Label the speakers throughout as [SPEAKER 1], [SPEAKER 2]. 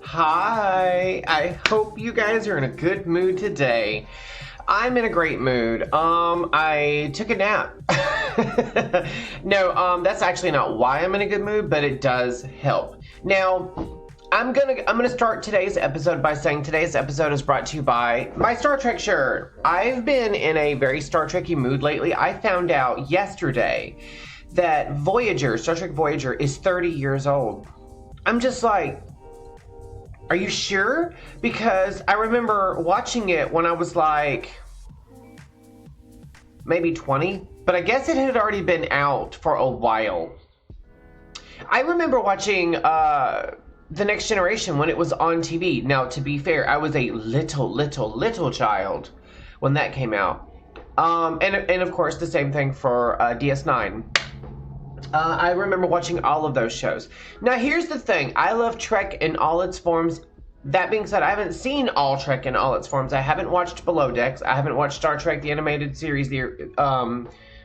[SPEAKER 1] Hi, I hope you guys are in a good mood today. I'm in a great mood. I took a nap. No, that's actually not why I'm in a good mood, but it does help. Now, I'm gonna start today's episode by saying today's episode is brought to you by my Star Trek shirt. I've been in a very Star Trek-y mood lately. I found out yesterday that Voyager, Star Trek Voyager, is 30 years old. I'm just like, are you sure? Because I remember watching it when I was like maybe 20, but I guess it had already been out for a while. I remember watching The Next Generation when it was on TV. Now, to be fair, I was a little child when that came out. And of course, the same thing for DS9. I remember watching all of those shows. Now, here's the thing. I love Trek in all its forms. That being said, I haven't seen all Trek in all its forms. I haven't watched Below Decks. I haven't watched Star Trek, the animated series,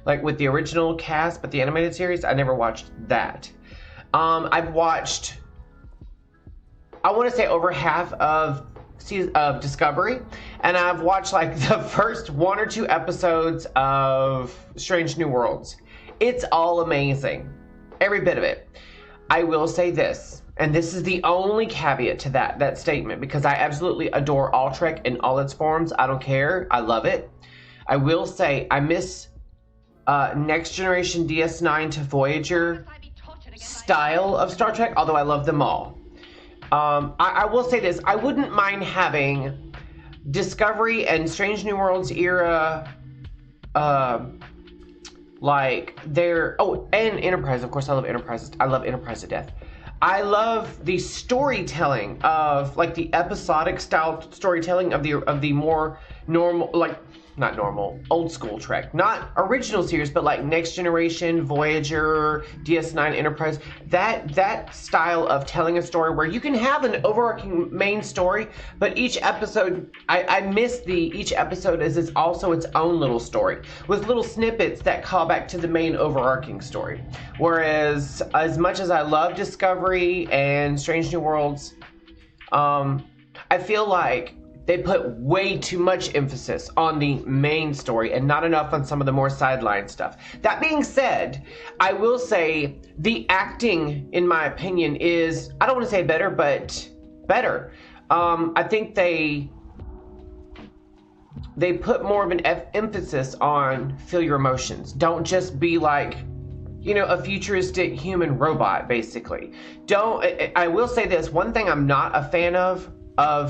[SPEAKER 1] like with the original cast, but the animated series, I never watched that. I've watched, I want to say, over half of Discovery, and I've watched like the first 1 or 2 episodes of Strange New Worlds. It's all amazing. Every bit of it. I will say this, and this is the only caveat to that statement, because I absolutely adore all Trek in all its forms. I don't care. I love it. I will say I miss Next Generation DS9 to Voyager style of Star Trek, although I love them all. I will say this. I wouldn't mind having Discovery and Strange New Worlds era like and Enterprise. Of course, I love Enterprise. I love Enterprise to death. I love the storytelling of like the episodic style storytelling of the more normal, like not normal, old school Trek, not original series, but like Next Generation, Voyager, DS9, Enterprise. That style of telling a story where you can have an overarching main story, but each episode, I miss each episode is also its own little story with little snippets that call back to the main overarching story. Whereas, as much as I love Discovery and Strange New Worlds, I feel like they put way too much emphasis on the main story and not enough on some of the more sideline stuff. That being said, I will say the acting, in my opinion, is, I don't want to say better, but better. I think they put more of an emphasis on feel your emotions. Don't just be like, you know, a futuristic human robot, basically. I will say this, one thing I'm not a fan of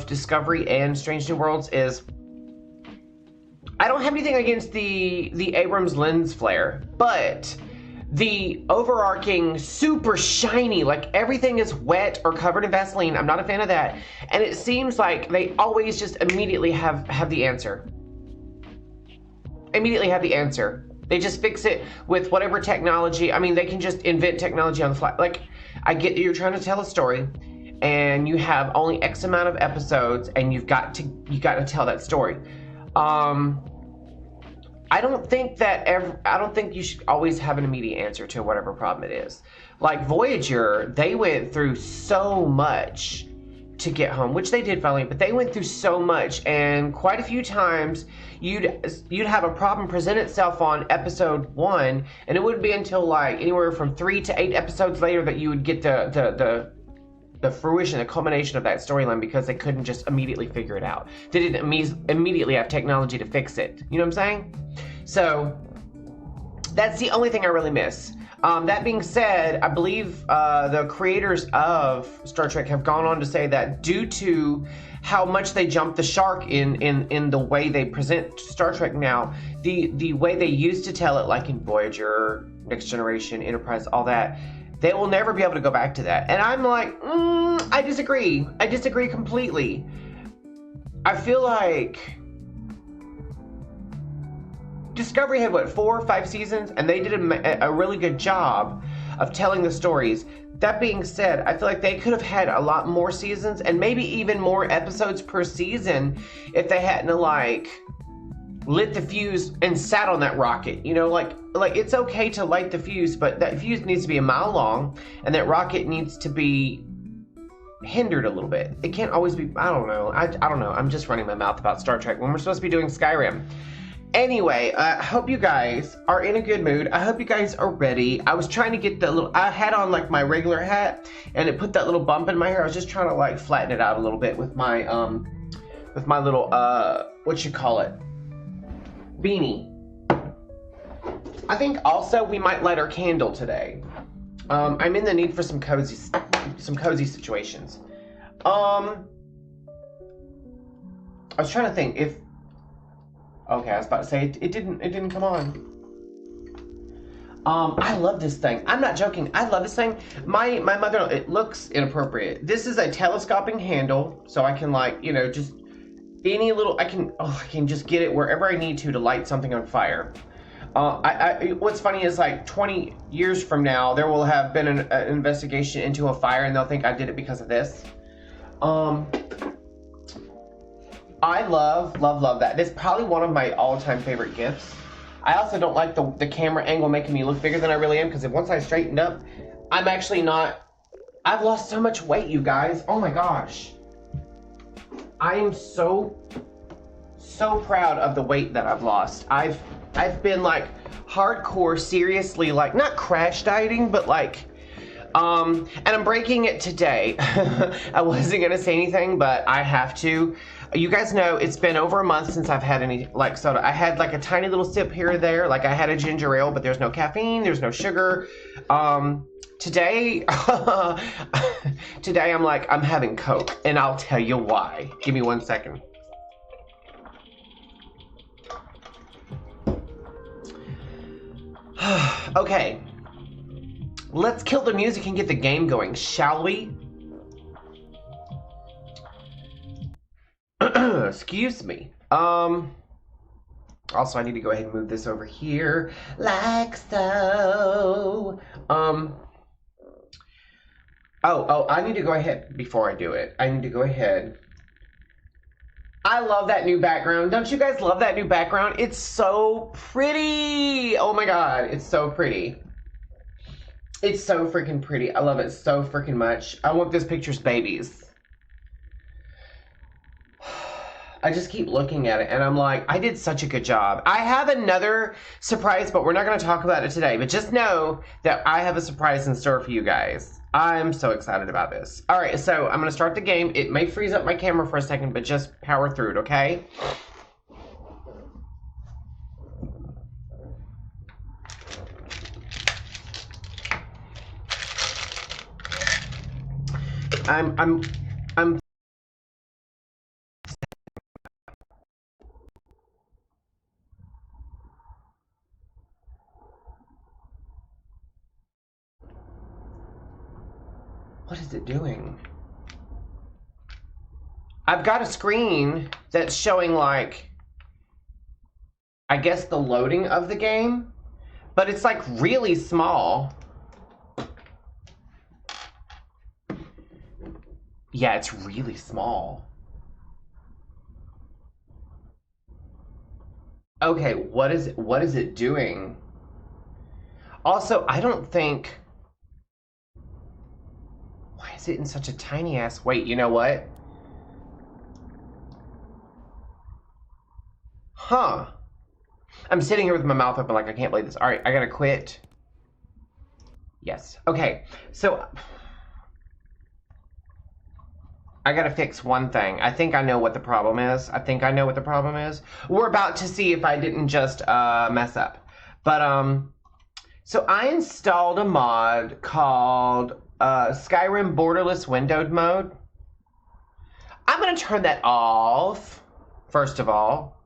[SPEAKER 1] Discovery and Strange New Worlds is, I don't have anything against the Abrams lens flare, but the overarching super shiny, like everything is wet or covered in Vaseline, I'm not a fan of that. And it seems like they always just immediately have the answer. Immediately have the answer. They just fix it with whatever technology. I mean, they can just invent technology on the fly. Like, I get that you're trying to tell a story, and you have only X amount of episodes, and you got to tell that story. I don't think you should always have an immediate answer to whatever problem it is. Like Voyager, they went through so much to get home, which they did finally, but they went through so much, and quite a few times you'd have a problem present itself on episode 1, and it wouldn't be until like anywhere from 3 to 8 episodes later that you would get the the fruition, the culmination of that storyline because they couldn't just immediately figure it out. They didn't immediately have technology to fix it. You know what I'm saying? So that's the only thing I really miss. That being said, I believe the creators of Star Trek have gone on to say that due to how much they jumped the shark in the way they present Star Trek now, the way they used to tell it, like in Voyager, Next Generation, Enterprise, all that, they will never be able to go back to that. And I'm like, I disagree. I disagree completely. I feel like Discovery had, what, 4 or 5 seasons? And they did a really good job of telling the stories. That being said, I feel like they could have had a lot more seasons and maybe even more episodes per season if they hadn't, like, lit the fuse and sat on that rocket. You know, like it's okay to light the fuse, but that fuse needs to be a mile long and that rocket needs to be hindered a little bit. It can't always be, I don't know. I don't know. I'm just running my mouth about Star Trek when we're supposed to be doing Skyrim. Anyway, I hope you guys are in a good mood. I hope you guys are ready. I was trying to get the little, I had on like my regular hat and it put that little bump in my hair. I was just trying to like flatten it out a little bit with my little, what you call it? Beanie. I think also we might light our candle today. I'm in the need for some cozy situations. I was trying to think if, okay, I was about to say it didn't come on. I love this thing. I'm not joking. I love this thing. My mother, it looks inappropriate. This is a telescoping handle, so I can, like, you know, just any little, I can just get it wherever I need to light something on fire. What's funny is, like, 20 years from now, there will have been an investigation into a fire and they'll think I did it because of this. I love that. It's probably one of my all-time favorite gifts. I also don't like the camera angle making me look bigger than I really am, because once I straightened up, I'm actually not, I've lost so much weight, you guys. Oh my gosh. I am so proud of the weight that I've lost. I've been like hardcore, seriously, like not crash dieting, but like, and I'm breaking it today. I wasn't gonna say anything, but I have to. You guys know it's been over a month since I've had any like soda. I had like a tiny little sip here or there. Like I had a ginger ale, but there's no caffeine, there's no sugar. Today, today I'm like, I'm having Coke, and I'll tell you why. Give me 1 second. Okay, let's kill the music and get the game going, shall we? Excuse me. Also, I need to go ahead and move this over here, like so. Oh, I need to go ahead, before I do it, I need to go ahead. I love that new background. Don't you guys love that new background? It's so pretty. Oh my God, it's so pretty. It's so freaking pretty. I love it so freaking much. I want this picture's babies. I just keep looking at it and I'm like, I did such a good job. I have another surprise, but we're not going to talk about it today. But just know that I have a surprise in store for you guys. I'm so excited about this. All right, so I'm going to start the game. It may freeze up my camera for a second, but just power through it, okay? I'm What is it doing? I've got a screen that's showing, like, I guess the loading of the game, but it's like really small. Yeah, it's really small. Okay, what is it doing? Also, I don't think, why is it in such a tiny ass, wait, you know what? Huh. I'm sitting here with my mouth open like I can't believe this. All right, I gotta quit. Yes. Okay, so I gotta fix one thing. I think I know what the problem is. We're about to see if I didn't just mess up. But so I installed a mod called Skyrim Borderless Windowed Mode. I'm gonna turn that off, first of all.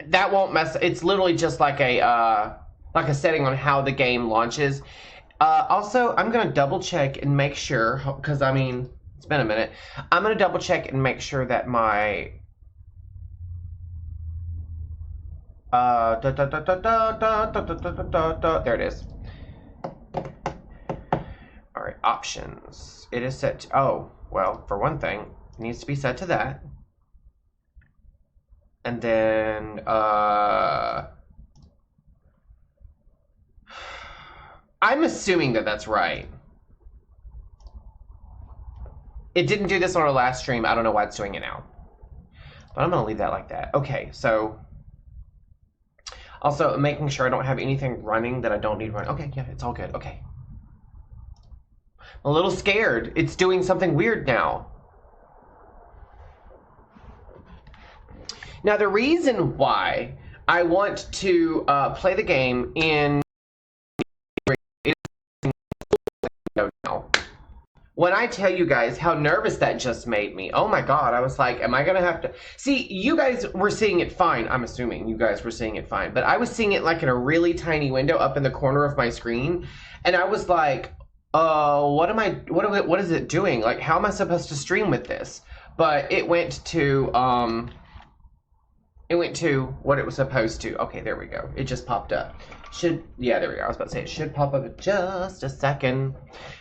[SPEAKER 1] That won't mess. It's literally just like a setting on how the game launches. Also, I'm gonna double check and make sure, because I mean, it's been a minute. I'm gonna double check and make sure that my there it is. All right, options. It is set to, oh, well, for one thing, it needs to be set to that. And then, I'm assuming that that's right. It didn't do this on our last stream. I don't know why it's doing it now. But I'm going to leave that like that. Okay, so also making sure I don't have anything running that I don't need running. Okay, yeah, it's all good. Okay. I'm a little scared. It's doing something weird now. Now, the reason why I want to play the game in now. When I tell you guys how nervous that just made me, oh my god, I was like, am I gonna have to... See, you guys were seeing it fine. I'm assuming you guys were seeing it fine. But I was seeing it like in a really tiny window up in the corner of my screen. And I was like, what is it doing? Like, how am I supposed to stream with this? But it went to what it was supposed to. Okay, there we go. It just popped up. Yeah, there we go. I was about to say it should pop up in just a second.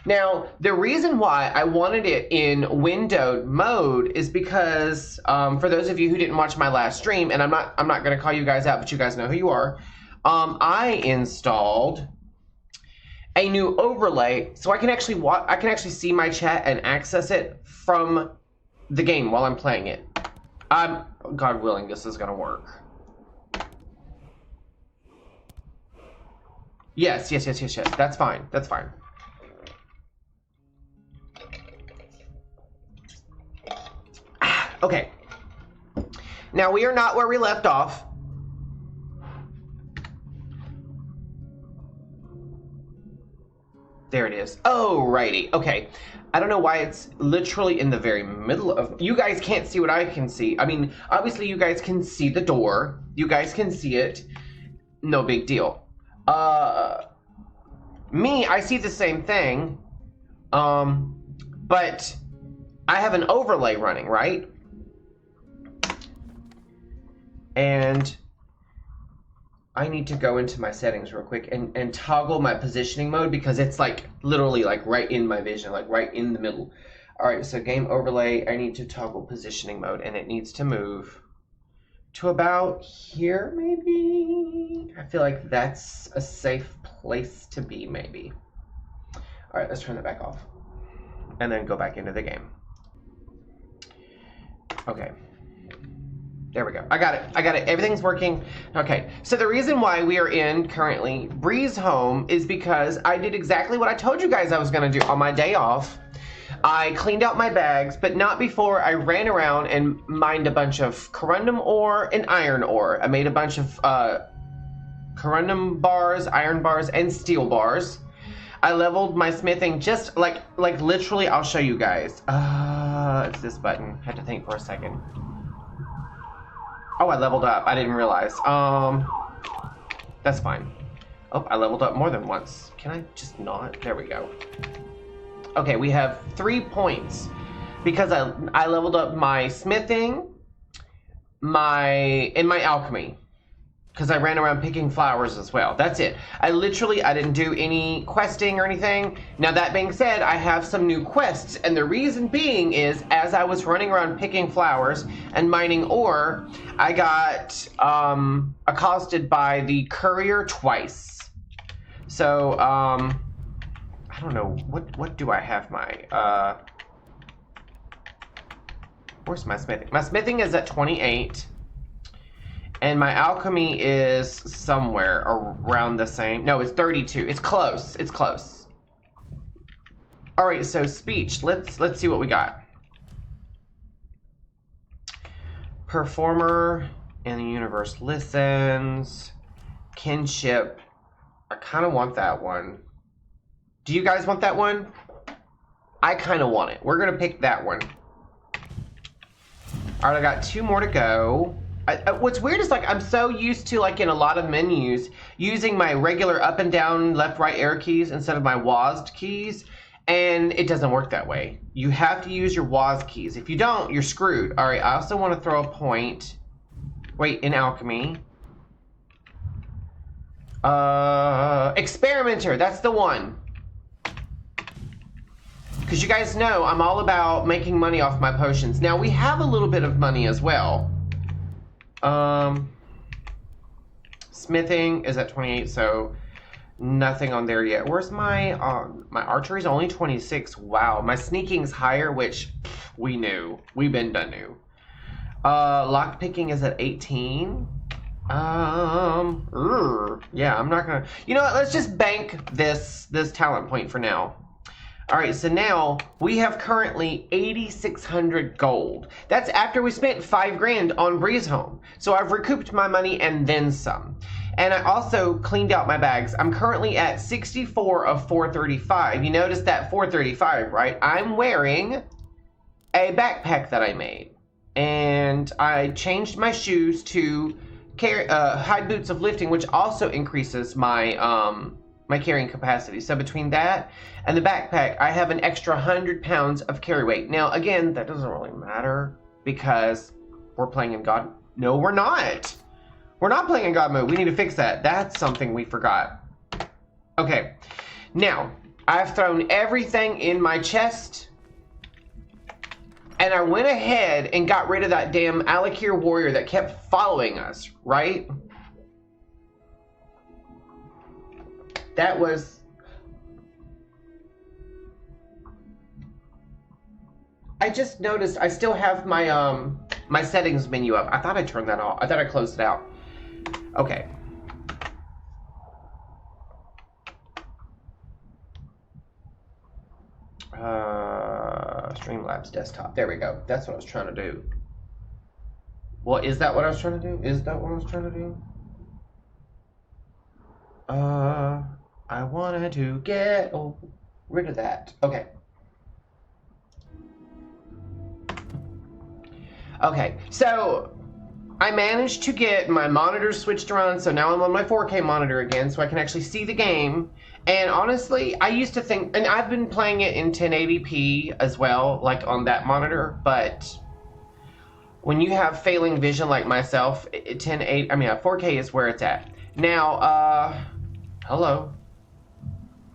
[SPEAKER 1] Now, the reason why I wanted it in windowed mode is because, for those of you who didn't watch my last stream, and I'm not going to call you guys out, but you guys know who you are. I installed a new overlay, so I can actually see my chat and access it from the game while I'm playing it. God willing, this is gonna work. Yes. That's fine. That's fine. Okay. Now we are not where we left off. There it is. Oh, righty. Okay. I don't know why it's literally in the very middle of... You guys can't see what I can see. I mean, obviously you guys can see the door. You guys can see it. No big deal. Me, I see the same thing. But I have an overlay running, right? And I need to go into my settings real quick and toggle my positioning mode, because it's like literally like right in my vision, like right in the middle. All right, so game overlay, I need to toggle positioning mode, and it needs to move to about here, maybe? I feel like that's a safe place to be, maybe. All right, let's turn that back off and then go back into the game. Okay. There we go. I got it. Everything's working. Okay, so the reason why we are in currently Breeze Home is because I did exactly what I told you guys I was going to do on my day off. I cleaned out my bags, but not before I ran around and mined a bunch of corundum ore and iron ore. I made a bunch of corundum bars, iron bars, and steel bars. I leveled my smithing just like literally. I'll show you guys. It's this button. Had to think for a second. Oh, I leveled up. I didn't realize. That's fine. Oh, I leveled up more than once. Can I just not? There we go. Okay, we have 3 points because I leveled up my smithing, my alchemy, because I ran around picking flowers as well. That's it. I didn't do any questing or anything. Now, that being said, I have some new quests, and the reason being is as I was running around picking flowers and mining ore, I got accosted by the courier twice. So, I don't know, what do I have my, where's my smithing? My smithing is at 28. And my alchemy is somewhere around the same. No, it's 32. It's close. It's close. All right, so speech. Let's see what we got. Performer in the universe listens. Kinship. I kind of want that one. Do you guys want that one? I kind of want it. We're going to pick that one. All right, I got 2 more to go. What's weird is like I'm so used to like in a lot of menus using my regular up and down, left, right arrow keys instead of my WASD keys. And it doesn't work that way. You have to use your WASD keys. If you don't, you're screwed. All right, I also want to throw a point. Wait, in alchemy. Experimenter, that's the one. Because you guys know I'm all about making money off my potions. Now, we have a little bit of money as well. Smithing is at 28, so nothing on there yet. Where's my archery's only 26. Wow, my sneaking's higher, which we knew. We've been done new. Lock picking is at 18. Yeah, I'm not gonna. You know what? Let's just bank this talent point for now. All right, so now we have currently 8,600 gold. That's after we spent 5 grand on Breeze Home. So I've recouped my money and then some. And I also cleaned out my bags. I'm currently at 64 of 435. You notice that 435, right? I'm wearing a backpack that I made. And I changed my shoes to high boots of lifting, which also increases my my carrying capacity. So between that and the backpack, I have an extra 100 pounds of carry weight. Now, again, that doesn't really matter because we're playing in God. No, we're not. We're not playing in God mode. We need to fix that. That's something we forgot. Okay. Now, I've thrown everything in my chest. And I went ahead and got rid of that damn Alakir warrior that kept following us, right? That was... I just noticed I still have my my settings menu up. I thought I turned that off. I thought I closed it out. Okay. Streamlabs desktop. There we go. That's what I was trying to do. Well, is that what I was trying to do? Is that what I was trying to do? I wanted to get rid of that. Okay. Okay, so I managed to get my monitor switched around, so now I'm on my 4K monitor again, so I can actually see the game. And honestly, I used to think, and I've been playing it in 1080p as well, like on that monitor, but when you have failing vision like myself, 4K is where it's at. Now, hello.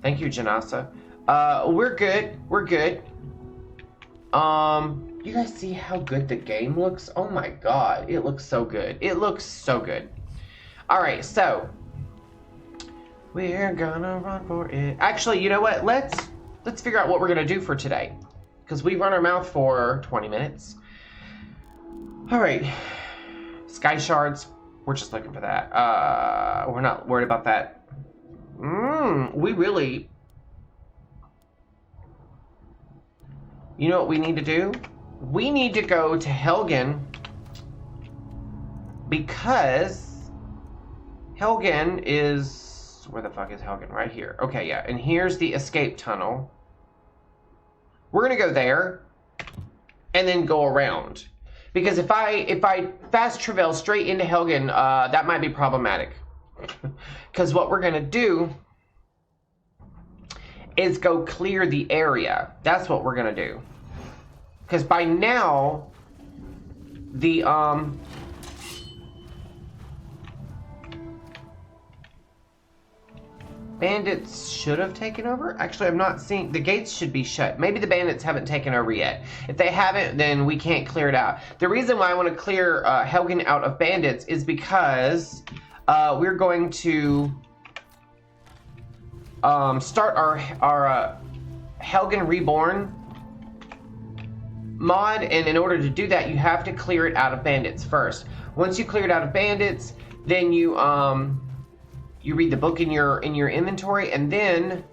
[SPEAKER 1] Thank you, Janasa. We're good. We're good. You guys see how good the game looks? Oh my god, it looks so good. It looks so good. Alright, so we're gonna run for it. Actually, you know what? Let's figure out what we're gonna do for today. Because we run our mouth for 20 minutes. Alright. Sky shards. We're just looking for that. We're not worried about that. We really... You know what we need to do? We need to go to Helgen because Helgen is... Where the fuck is Helgen? Right here. Okay, yeah. And here's the escape tunnel. We're going to go there and then go around. Because if I fast travel straight into Helgen, that might be problematic. Because what we're going to do is go clear the area. That's what we're going to do. Because by now, the, bandits should have taken over. Actually, I'm not seeing, the gates should be shut. Maybe the bandits haven't taken over yet. If they haven't, then we can't clear it out. The reason why I want to clear Helgen out of bandits is because we're going to start our Helgen Reborn mod, and in order to do that, you have to clear it out of bandits first. Once you clear it out of bandits, then you read the book in your inventory, and then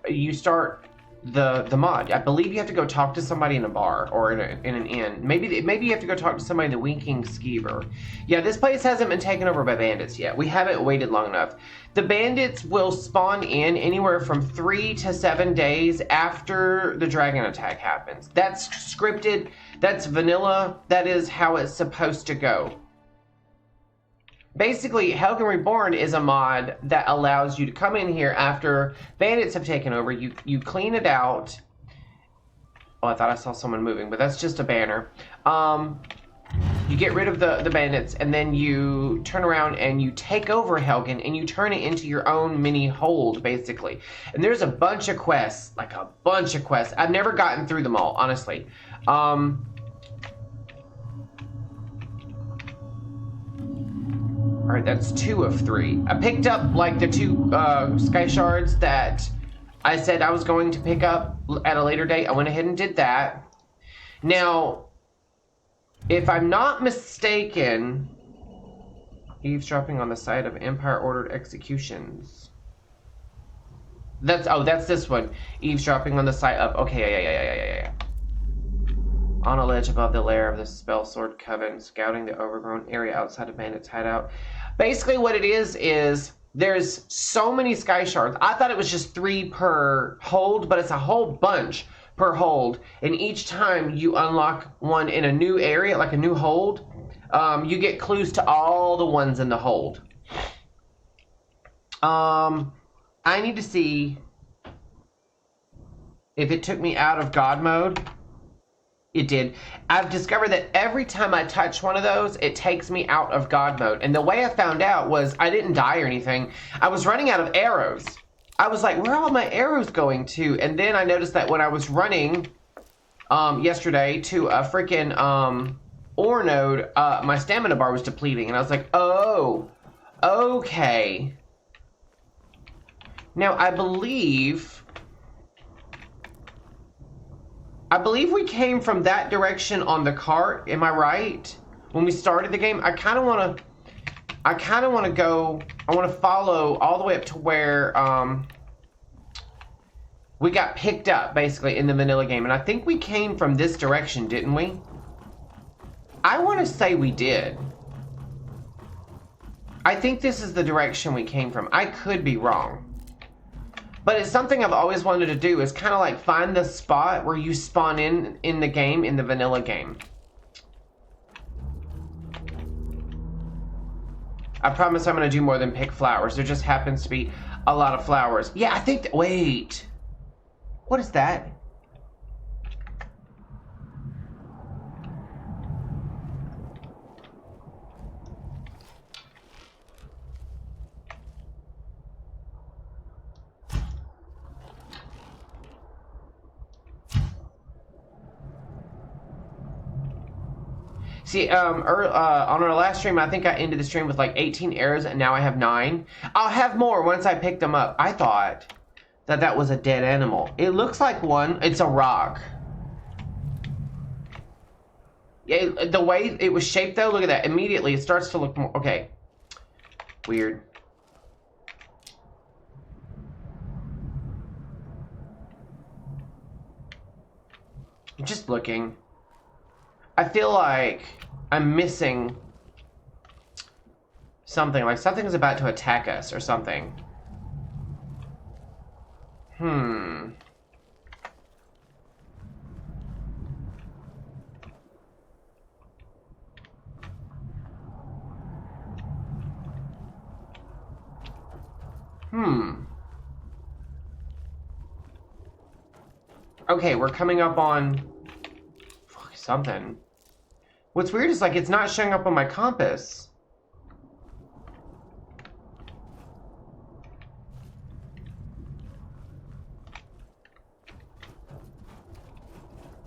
[SPEAKER 1] you start the mod. I believe you have to go talk to somebody in a bar or in an inn. Maybe you have to go talk to somebody in the Winking Skeever. Yeah, this place hasn't been taken over by bandits yet. We haven't waited long enough. The bandits will spawn in anywhere from 3 to 7 days after the dragon attack happens. That's scripted. That's vanilla. That is how it's supposed to go. Basically, Helgen Reborn is a mod that allows you to come in here after bandits have taken over. You clean it out. Oh, I thought I saw someone moving, but that's just a banner. You get rid of the bandits, and then you turn around and you take over Helgen, and you turn it into your own mini hold, basically. And there's a bunch of quests, like a bunch of quests. I've never gotten through them all, honestly. All right, that's 2 of 3. I picked up like the 2 sky shards that I said I was going to pick up at a later date. I went ahead and did that. Now, if I'm not mistaken, eavesdropping on the site of Empire ordered executions. That's this one. Eavesdropping on the site of, okay, yeah. On a ledge above the lair of the Spellsword Coven, scouting the overgrown area outside of Bandit's hideout. Basically what it is there's so many sky shards. I thought it was just 3 per hold, but it's a whole bunch per hold. And each time you unlock one in a new area, like a new hold, you get clues to all the ones in the hold. I need to see if it took me out of God mode. It did. I've discovered that every time I touch one of those, it takes me out of God mode. And the way I found out was I didn't die or anything. I was running out of arrows. I was like, where are all my arrows going to? And then I noticed that when I was running yesterday to a freaking ore node, my stamina bar was depleting. And I was like, oh, okay. Now, I believe we came from that direction on the cart. Am I right? When we started the game, I kind of want to go. I want to follow all the way up to where we got picked up, basically, in the vanilla game. And I think we came from this direction, didn't we? I want to say we did. I think this is the direction we came from. I could be wrong. But it's something I've always wanted to do, is kind of like find the spot where you spawn in the game, in the vanilla game. I promise I'm going to do more than pick flowers. There just happens to be a lot of flowers. Yeah, I think wait. What is that? See, on our last stream, I think I ended the stream with like 18 arrows, and now I have 9. I'll have more once I pick them up. I thought that was a dead animal. It looks like one. It's a rock. Yeah, the way it was shaped, though, look at that. Immediately, it starts to look more... Okay. Weird. I'm just looking. I feel like I'm missing something. Like something's about to attack us or something. Okay, we're coming up on something. What's weird is, like, it's not showing up on my compass.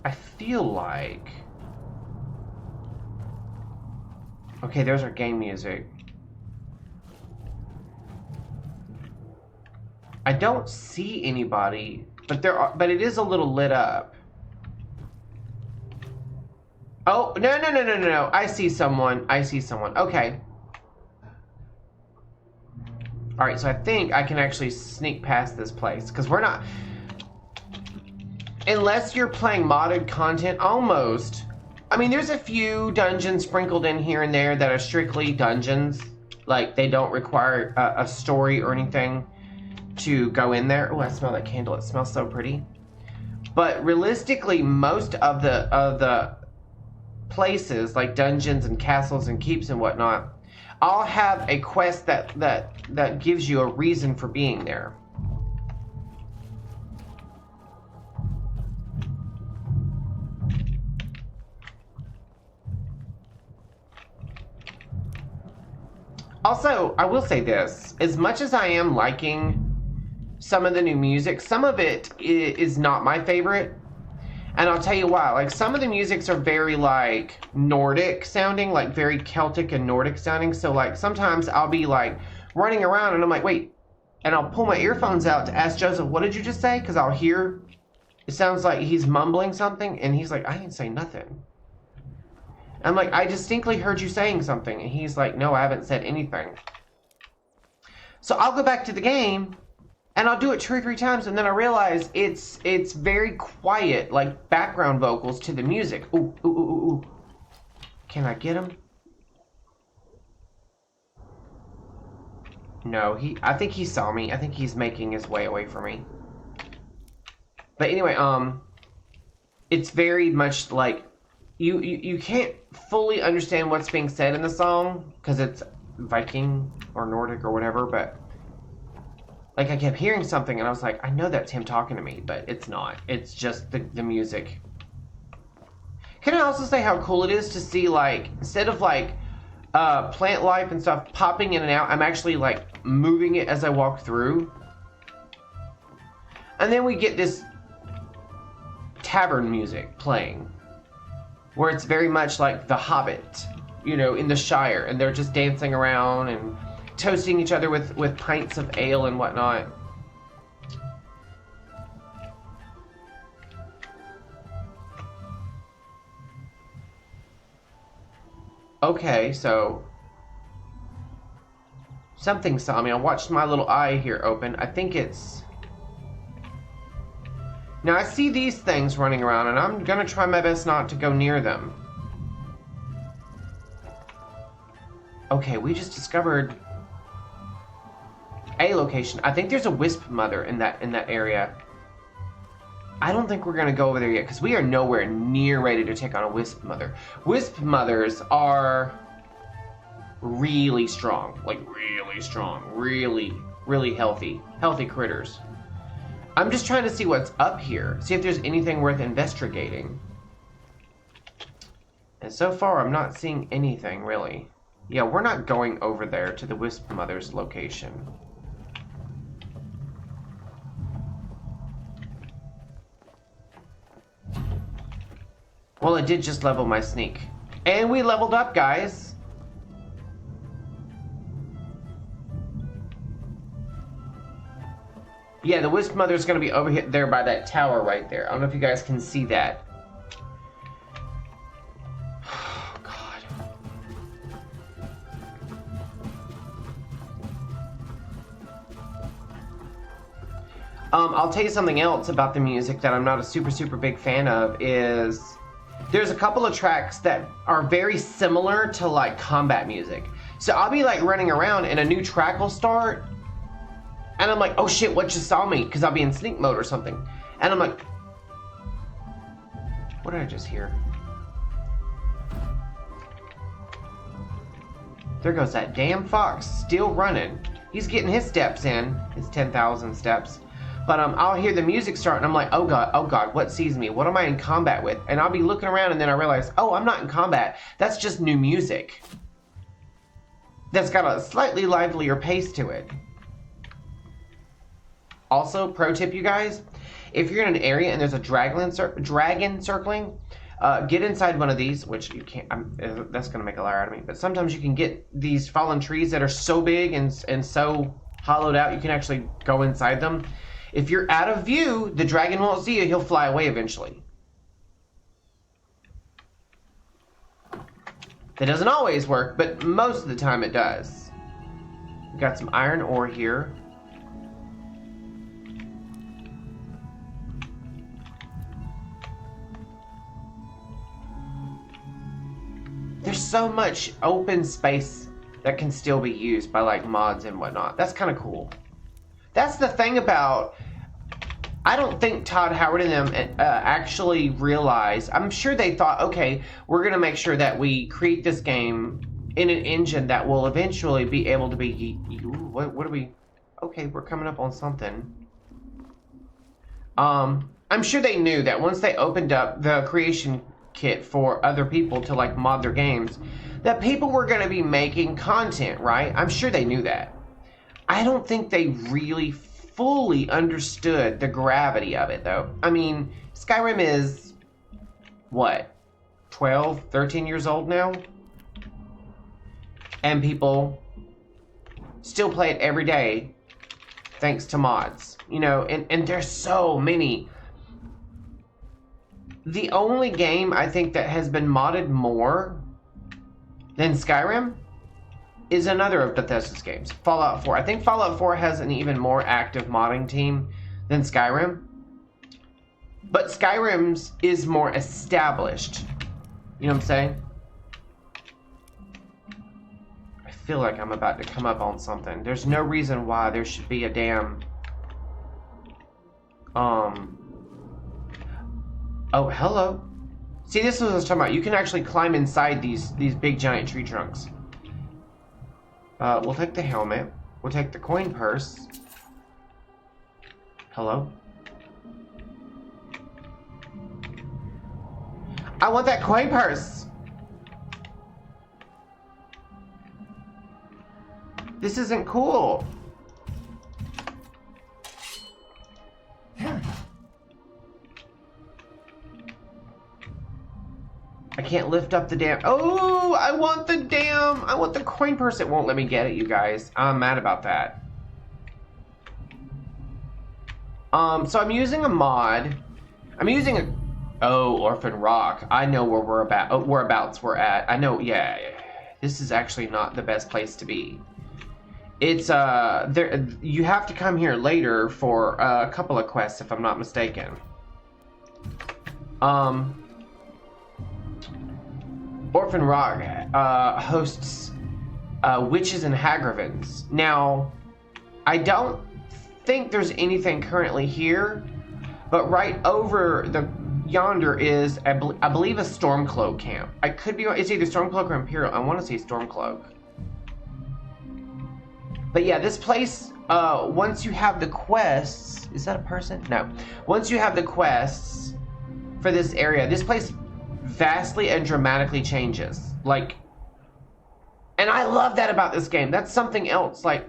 [SPEAKER 1] I feel like... Okay, there's our game music. I don't see anybody, but it is a little lit up. Oh, no. I see someone. Okay. Alright, so I think I can actually sneak past this place. Because we're not... Unless you're playing modded content, almost. I mean, there's a few dungeons sprinkled in here and there that are strictly dungeons. Like, they don't require a story or anything to go in there. Oh, I smell that candle. It smells so pretty. But realistically, most of the places, like dungeons and castles and keeps and whatnot, all have a quest that gives you a reason for being there. Also, I will say this, as much as I am liking some of the new music, some of it is not my favorite. And I'll tell you why. Like, some of the musics are very, like, Nordic sounding, like, very Celtic and Nordic sounding. So, like, sometimes I'll be, like, running around and I'm like, wait. And I'll pull my earphones out to ask Joseph, what did you just say? Because I'll hear, it sounds like he's mumbling something. And he's like, I didn't say nothing. I'm like, I distinctly heard you saying something. And he's like, no, I haven't said anything. So I'll go back to the game and I'll do it 2 or 3 times. And then I realize it's very quiet, like background vocals to the music. Ooh, ooh, ooh, ooh, ooh. Can I get him? No, I think he saw me. I think he's making his way away from me. But anyway, it's very much like, You can't fully understand what's being said in the song because it's Viking or Nordic or whatever, but like I kept hearing something and I was like, I know that's him talking to me, but it's not. It's just the music. Can I also say how cool it is to see, like, instead of like plant life and stuff popping in and out, I'm actually like moving it as I walk through. And then we get this tavern music playing, where it's very much like The Hobbit, you know, in the Shire, and they're just dancing around and toasting each other with pints of ale and whatnot. Okay, so something saw me. I watched my little eye here open. I think it's... Now, I see these things running around, and I'm gonna try my best not to go near them. Okay, we just discovered a location. I think there's a wisp mother in that area. I don't think we're gonna go over there yet, because we are nowhere near ready to take on a wisp mother. Wisp mothers are really strong. Like, really strong. Really, really healthy. Healthy critters. I'm just trying to see what's up here. See if there's anything worth investigating. And so far, I'm not seeing anything, really. Yeah, we're not going over there to the Wisp Mother's location. Well, it did just level my sneak. And we leveled up, guys. Yeah, the Wisp Mother's gonna be over here, there by that tower right there. I don't know if you guys can see that. Oh, God. I'll tell you something else about the music that I'm not a super big fan of is there's a couple of tracks that are very similar to like combat music. So I'll be like running around and a new track will start. And I'm like, oh shit, what just saw me? Because I'll be in sneak mode or something. And I'm like, what did I just hear? There goes that damn fox, still running. He's getting his steps in, his 10,000 steps. But I'll hear the music start and I'm like, oh god, what sees me? What am I in combat with? And I'll be looking around and then I realize, oh, I'm not in combat. That's just new music. That's got a slightly livelier pace to it. Also, pro tip, you guys, if you're in an area and there's a dragon circling, get inside one of these, which you can't, that's going to make a liar out of me, but sometimes you can get these fallen trees that are so big and so hollowed out, you can actually go inside them. If you're out of view, the dragon won't see you, he'll fly away eventually. That doesn't always work, but most of the time it does. We got some iron ore here. There's so much open space that can still be used by like mods and whatnot. That's kind of cool. That's the thing about, I don't think Todd Howard and them actually realized. I'm sure they thought, okay, we're going to make sure that we create this game in an engine that will eventually be able to be, what are we, okay, we're coming up on something. I'm sure they knew that once they opened up the creation kit for other people to like mod their games, that people were going to be making content, right? I'm sure they knew that. I don't think they really fully understood the gravity of it though. I mean, Skyrim is what, 12, 13 years old now? And people still play it every day thanks to mods, you know, and there's so many. The only game I think that has been modded more than Skyrim is another of Bethesda's games, Fallout 4. I think Fallout 4 has an even more active modding team than Skyrim. But Skyrim's is more established. You know what I'm saying? I feel like I'm about to come up on something. There's no reason why there should be a damn... Oh, hello. See, this is what I was talking about. You can actually climb inside these big giant tree trunks. We'll take the helmet. We'll take the coin purse. Hello? I want that coin purse! This isn't cool. I can't lift up the damn... Oh, I want the coin purse. It won't let me get it, you guys. I'm mad about that. So I'm using a mod. I'm using a... Oh, Orphan Rock. I know where we're about. Oh, whereabouts we're at. I know, yeah. This is actually not the best place to be. It's, there. You have to come here later for a couple of quests, if I'm not mistaken. Orphan Rock hosts witches and hagravens. Now, I don't think there's anything currently here, but right over yonder is, I believe, a Stormcloak camp. I could be, it's either Stormcloak or Imperial. I want to say Stormcloak. But yeah, this place, once you have the quests, is that a person? No. Once you have the quests for this area, this place vastly and dramatically changes. Like, and I love that about this game. That's something else. Like,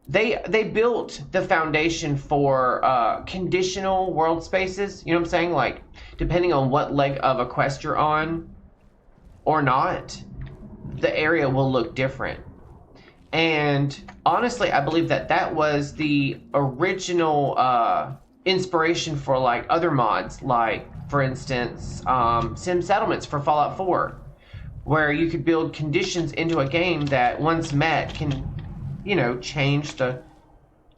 [SPEAKER 1] they built the foundation for conditional world spaces. You know what I'm saying? Like, depending on what leg of a quest you're on or not, the area will look different. And honestly, I believe that that was the original inspiration for like other mods, like for instance, Sim Settlements for Fallout 4, where you could build conditions into a game that once met can, you know, change the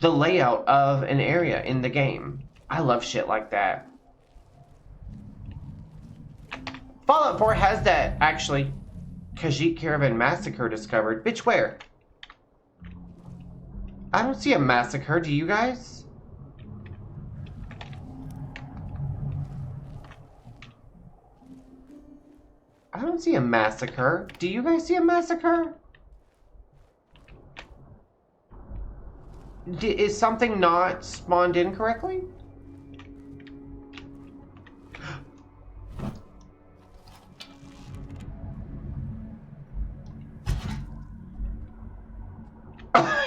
[SPEAKER 1] layout of an area in the game. I love shit like that. Fallout 4 has that, actually. Khajiit Caravan Massacre discovered. Bitch, where? I don't see a massacre, do you guys? I don't see a massacre. Do you guys see a massacre? Is something not spawned in correctly?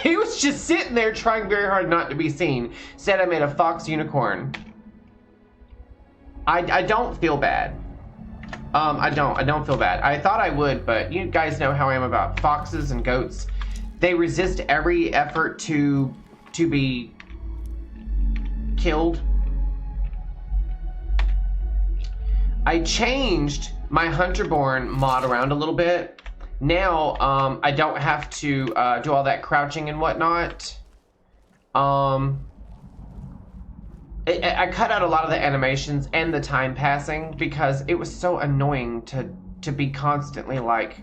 [SPEAKER 1] He was just sitting there trying very hard not to be seen. Said I made a fox unicorn. I don't feel bad. I don't feel bad. I thought I would, but you guys know how I am about foxes and goats. They resist every effort to be killed. I changed my Hunterborn mod around a little bit, Now, I don't have to do all that crouching and whatnot. I cut out a lot of the animations and the time passing because it was so annoying to be constantly like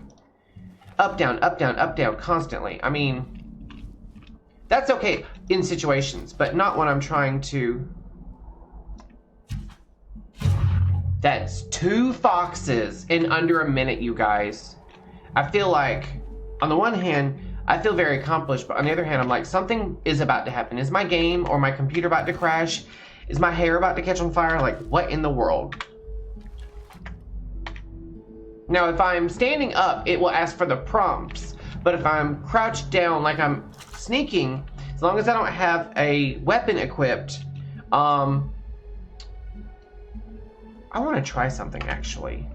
[SPEAKER 1] up, down, up, down, up, down, constantly. I mean, that's okay in situations, but not when I'm trying to... That's 2 foxes in under a minute, you guys. I feel like, on the one hand, I feel very accomplished, but on the other hand, I'm like, something is about to happen. Is my game or my computer about to crash? Is my hair about to catch on fire? Like, what in the world? Now, if I'm standing up, it will ask for the prompts. But if I'm crouched down like I'm sneaking, as long as I don't have a weapon equipped, I want to try something, actually.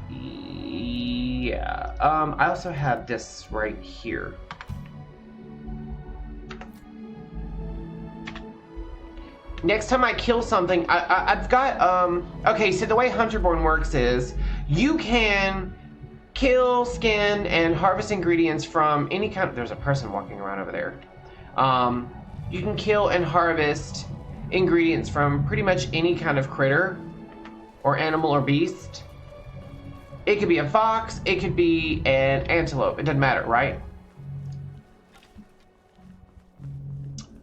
[SPEAKER 1] Yeah, I also have this right here. Next time I kill something, I've got, okay, so the way Hunterborn works is you can kill, skin, and harvest ingredients from any kind of, there's a person walking around over there. You can kill and harvest ingredients from pretty much any kind of critter or animal or beast. It could be a fox, it could be an antelope, it doesn't matter, right?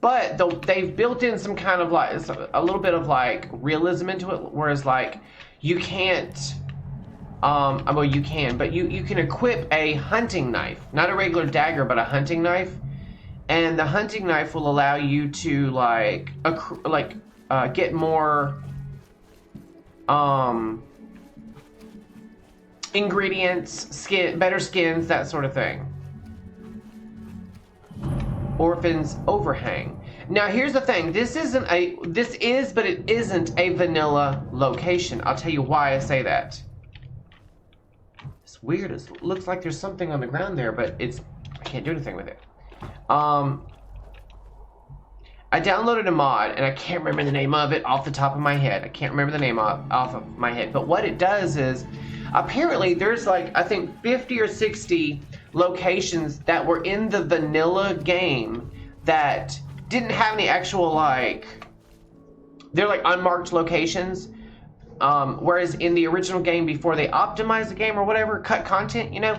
[SPEAKER 1] But they've built in some kind of like, a little bit of like realism into it, whereas like you can't, well you can, but you can equip a hunting knife, not a regular dagger, but a hunting knife. And the hunting knife will allow you to like, get more, ingredients, better skins, that sort of thing. Orphan's Overhang. Now here's the thing, this is, but it isn't a vanilla location. I'll tell you why I say that. It's weird, it looks like there's something on the ground there, but I can't do anything with it. I downloaded a mod, and I can't remember the name of it off the top of my head. I can't remember the name off of my head, but what it does is, apparently there's like, I think 50 or 60 locations that were in the vanilla game that didn't have any actual like, they're like unmarked locations. Whereas in the original game, before they optimized the game or whatever, cut content, you know.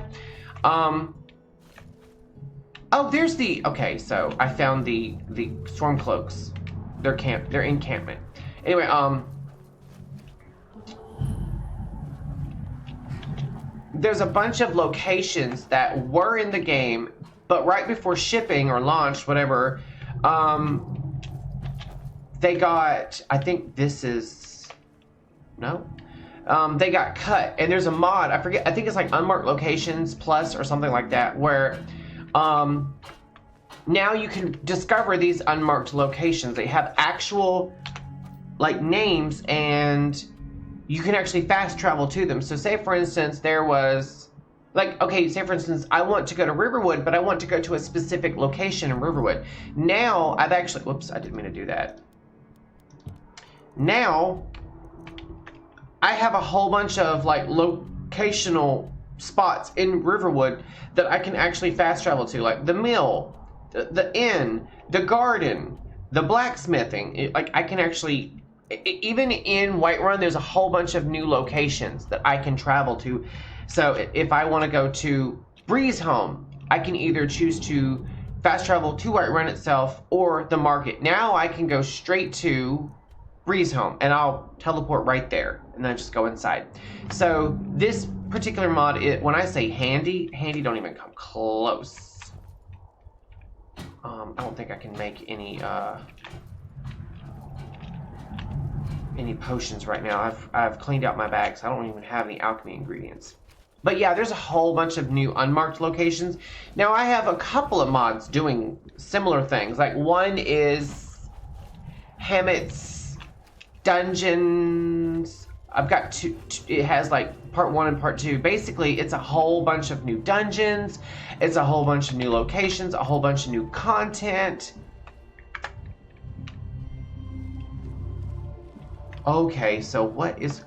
[SPEAKER 1] Oh, there's the, okay, so I found the Stormcloaks. Their encampment. Anyway, there's a bunch of locations that were in the game, but right before shipping or launch, whatever, they got, I think this is, no? They got cut, and there's a mod, I forget, I think it's like Unmarked Locations Plus or something like that, where now you can discover these unmarked locations. They have actual like names, and you can actually fast travel to them. So say for instance there was like, okay, say for instance I want to go to Riverwood, but I want to go to a specific location in Riverwood. Now I've actually, whoops, I didn't mean to do that. Now I have a whole bunch of like locational spots in Riverwood that I can actually fast travel to, like the mill, the inn, the garden, the blacksmithing. Like I can actually, even in Whiterun, there's a whole bunch of new locations that I can travel to. So if I want to go to Breezehome, I can either choose to fast travel to Whiterun itself or the market. Now I can go straight to Breezehome and I'll teleport right there and then just go inside. So this particular mod, when I say handy don't even come close. I don't think I can make any potions right now. I've cleaned out my bags. I don't even have any alchemy ingredients. But yeah, there's a whole bunch of new unmarked locations. Now I have a couple of mods doing similar things. Like one is Hammett's Dungeons. I've got two, it has like part 1 and part 2. Basically, it's a whole bunch of new dungeons. It's a whole bunch of new locations, a whole bunch of new content. Okay, so what is...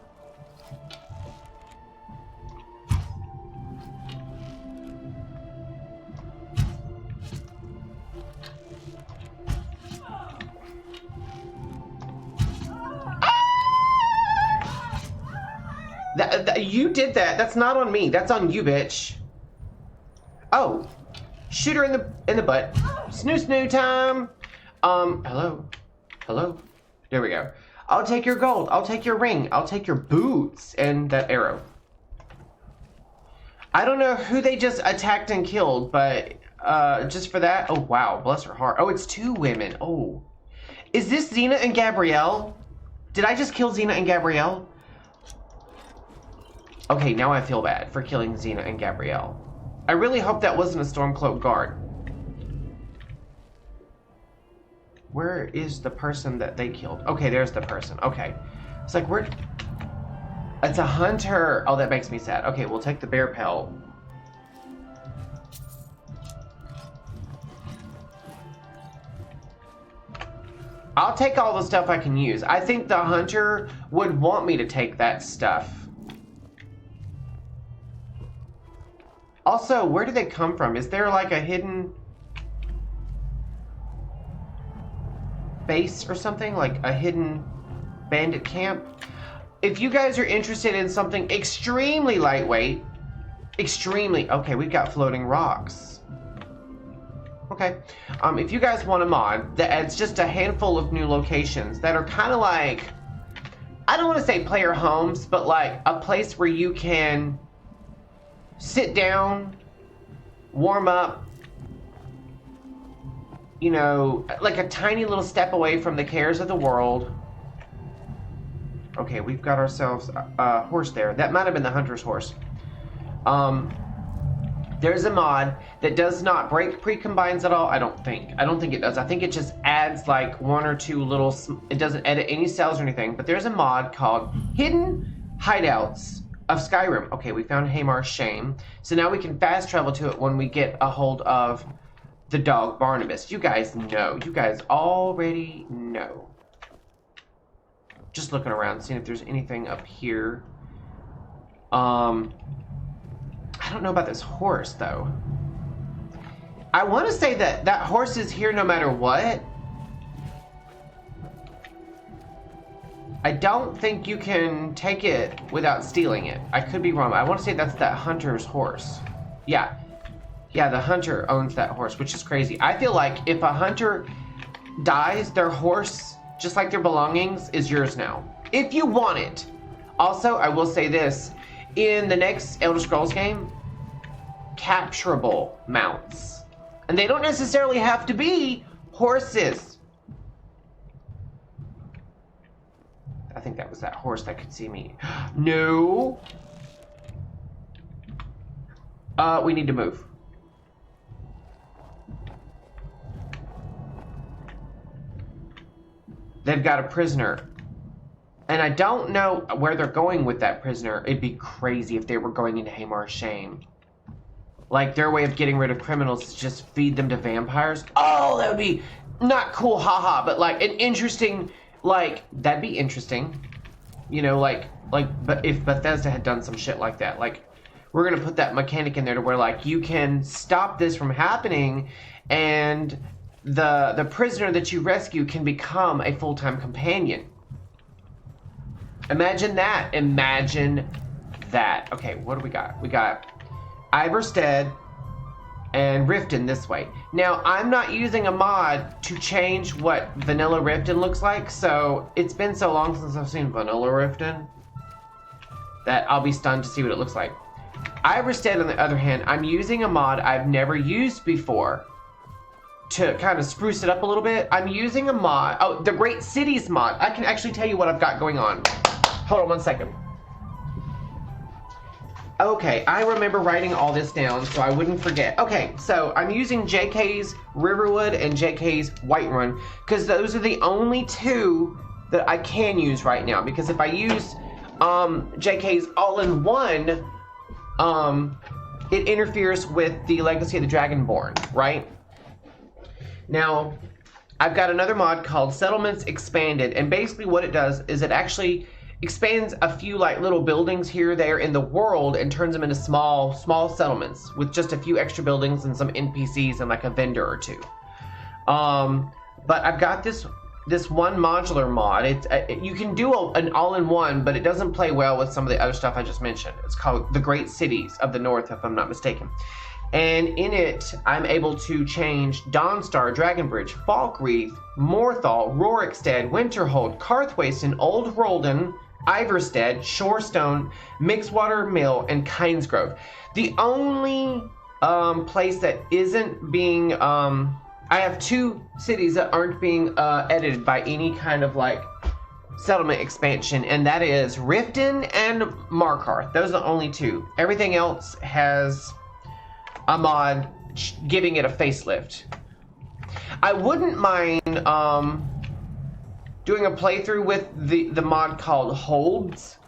[SPEAKER 1] You did that. That's not on me. That's on you, bitch. Oh, shoot her in the butt. Snoo time. Hello, hello. There we go. I'll take your gold. I'll take your ring. I'll take your boots and that arrow. I don't know who they just attacked and killed, but just for that. Oh wow, bless her heart. Oh, it's 2 women. Oh, is this Xena and Gabrielle? Did I just kill Xena and Gabrielle? Okay, now I feel bad for killing Xena and Gabrielle. I really hope that wasn't a Stormcloak guard. Where is the person that they killed? Okay, there's the person. Okay. It's like, where... It's a hunter. Oh, that makes me sad. Okay, we'll take the bear pelt. I'll take all the stuff I can use. I think the hunter would want me to take that stuff. Also, where do they come from? Is there like a hidden base or something? Like a hidden bandit camp? If you guys are interested in something extremely lightweight, okay, we've got floating rocks. Okay, if you guys want a mod that adds just a handful of new locations that are kind of like, I don't want to say player homes, but like a place where you can sit down, warm up, you know, like a tiny little step away from the cares of the world. Okay, we've got ourselves a horse there. That might have been the hunter's horse. There's a mod that does not break pre-combines at all. I don't think it does. I think it just adds like 1 or 2 little, it doesn't edit any cells or anything, but there's a mod called Hidden Hideouts of Skyrim. Okay, we found Hamar's Shame. So now we can fast travel to it when we get a hold of the dog Barnabas. You guys know. You guys already know. Just looking around, seeing if there's anything up here. I don't know about this horse, though. I want to say that that horse is here no matter what. I don't think you can take it without stealing it. I could be wrong. I want to say that's that hunter's horse. Yeah. Yeah, the hunter owns that horse, which is crazy. I feel like if a hunter dies, their horse, just like their belongings, is yours now. If you want it. Also, I will say this. In the next Elder Scrolls game, capturable mounts. And they don't necessarily have to be horses. I think that was that horse that could see me. No. We need to move. They've got a prisoner. And I don't know where they're going with that prisoner. It'd be crazy if they were going into Hamar's Shame. Like, their way of getting rid of criminals is just feed them to vampires. Oh, that would be not cool, haha, but like an interesting, like, that'd be interesting. You know, but if Bethesda had done some shit like that, like, we're gonna put that mechanic in there to where, like, you can stop this from happening, and the prisoner that you rescue can become a full-time companion. Imagine that. Imagine that. Okay, what do we got? We got Iverstead and Riften this way. Now, I'm not using a mod to change what Vanilla Riften looks like, so it's been so long since I've seen Vanilla Riften that I'll be stunned to see what it looks like. Iverstead, on the other hand, I'm using a mod I've never used before to kind of spruce it up a little bit. I'm using a mod, oh, the Great Cities mod. I can actually tell you what I've got going on. Hold on 1 second. Okay, I remember writing all this down so I wouldn't forget. Okay, so I'm using JK's Riverwood and JK's Whiterun because those are the only 2 that I can use right now. Because if I use JK's all-in-one, it interferes with the Legacy of the Dragonborn, right? Now, I've got another mod called Settlements Expanded, and basically what it does is it actually expands a few like little buildings here or there in the world and turns them into small settlements with just a few extra buildings and some NPCs and like a vendor or two. But I've got this one modular mod. You can do an all-in-one, but it doesn't play well with some of the other stuff I just mentioned. It's called The Great Cities of the North, if I'm not mistaken. And in it, I'm able to change Dawnstar, Dragonbridge, Falkreath, Morthal, Rorikstead, Winterhold, Carthwasten, Old Roldan, Iverstead, Shorestone, Mixwater Mill, and Kynesgrove. The only place that isn't being... I have two cities that aren't being edited by any kind of like settlement expansion, and that is Riften and Markarth. Those are the only two. Everything else has a mod giving it a facelift. I wouldn't mind doing a playthrough with the mod called Holds.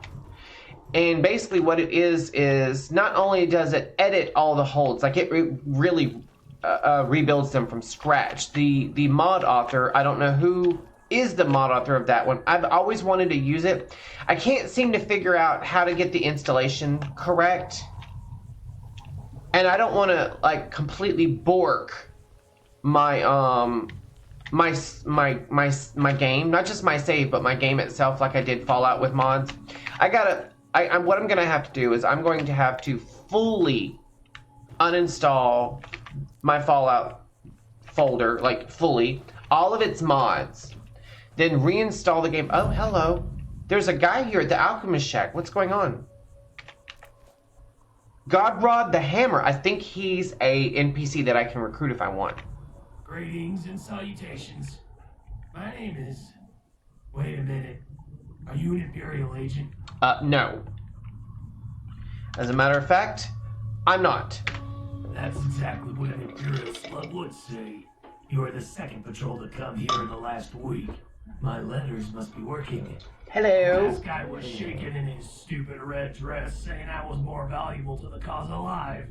[SPEAKER 1] And basically what it is not only does it edit all the holds, like it really rebuilds them from scratch. The mod author, I don't know who is the mod author of that one. I've always wanted to use it. I can't seem to figure out how to get the installation correct. And I don't want to like completely bork my my game, not just my save, but my game itself, like I did Fallout with mods. What I'm gonna have to do is I'm going to have to fully uninstall my Fallout folder, like fully, all of its mods, then reinstall the game. Oh, hello. There's a guy here at the Alchemist Shack. What's going on? Godrod the Hammer. I think he's a NPC that I can recruit if I want.
[SPEAKER 2] Greetings and salutations. My name is... Wait a minute. Are you an Imperial agent?
[SPEAKER 1] No. As a matter of fact, I'm not.
[SPEAKER 2] That's exactly what an Imperial slug would say. You are the second patrol to come here in the last week. My letters must be working.
[SPEAKER 1] Hello.
[SPEAKER 2] This guy was shaking in his stupid red dress, saying I was more valuable to the cause alive.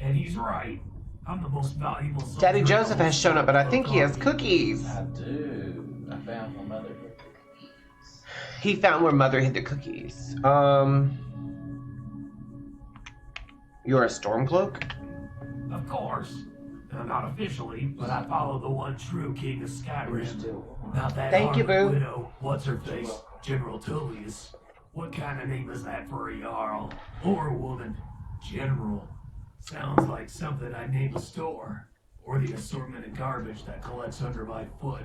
[SPEAKER 2] And he's right. I'm the most valuable soldier.
[SPEAKER 1] Daddy Joseph has shown up, but I think he has cookies.
[SPEAKER 3] I do. I found my mother hid the cookies.
[SPEAKER 1] He found where Mother hid the cookies. You're a Stormcloak?
[SPEAKER 2] Of course. Not officially, but I follow the one true king of Skyrim. Not that
[SPEAKER 1] Thank you, boo.
[SPEAKER 2] widow, what's her face, General Tullius. What kind of name is that for a jarl? Or a woman? General. Sounds like something I'd name a store. Or the assortment of garbage that collects under my foot.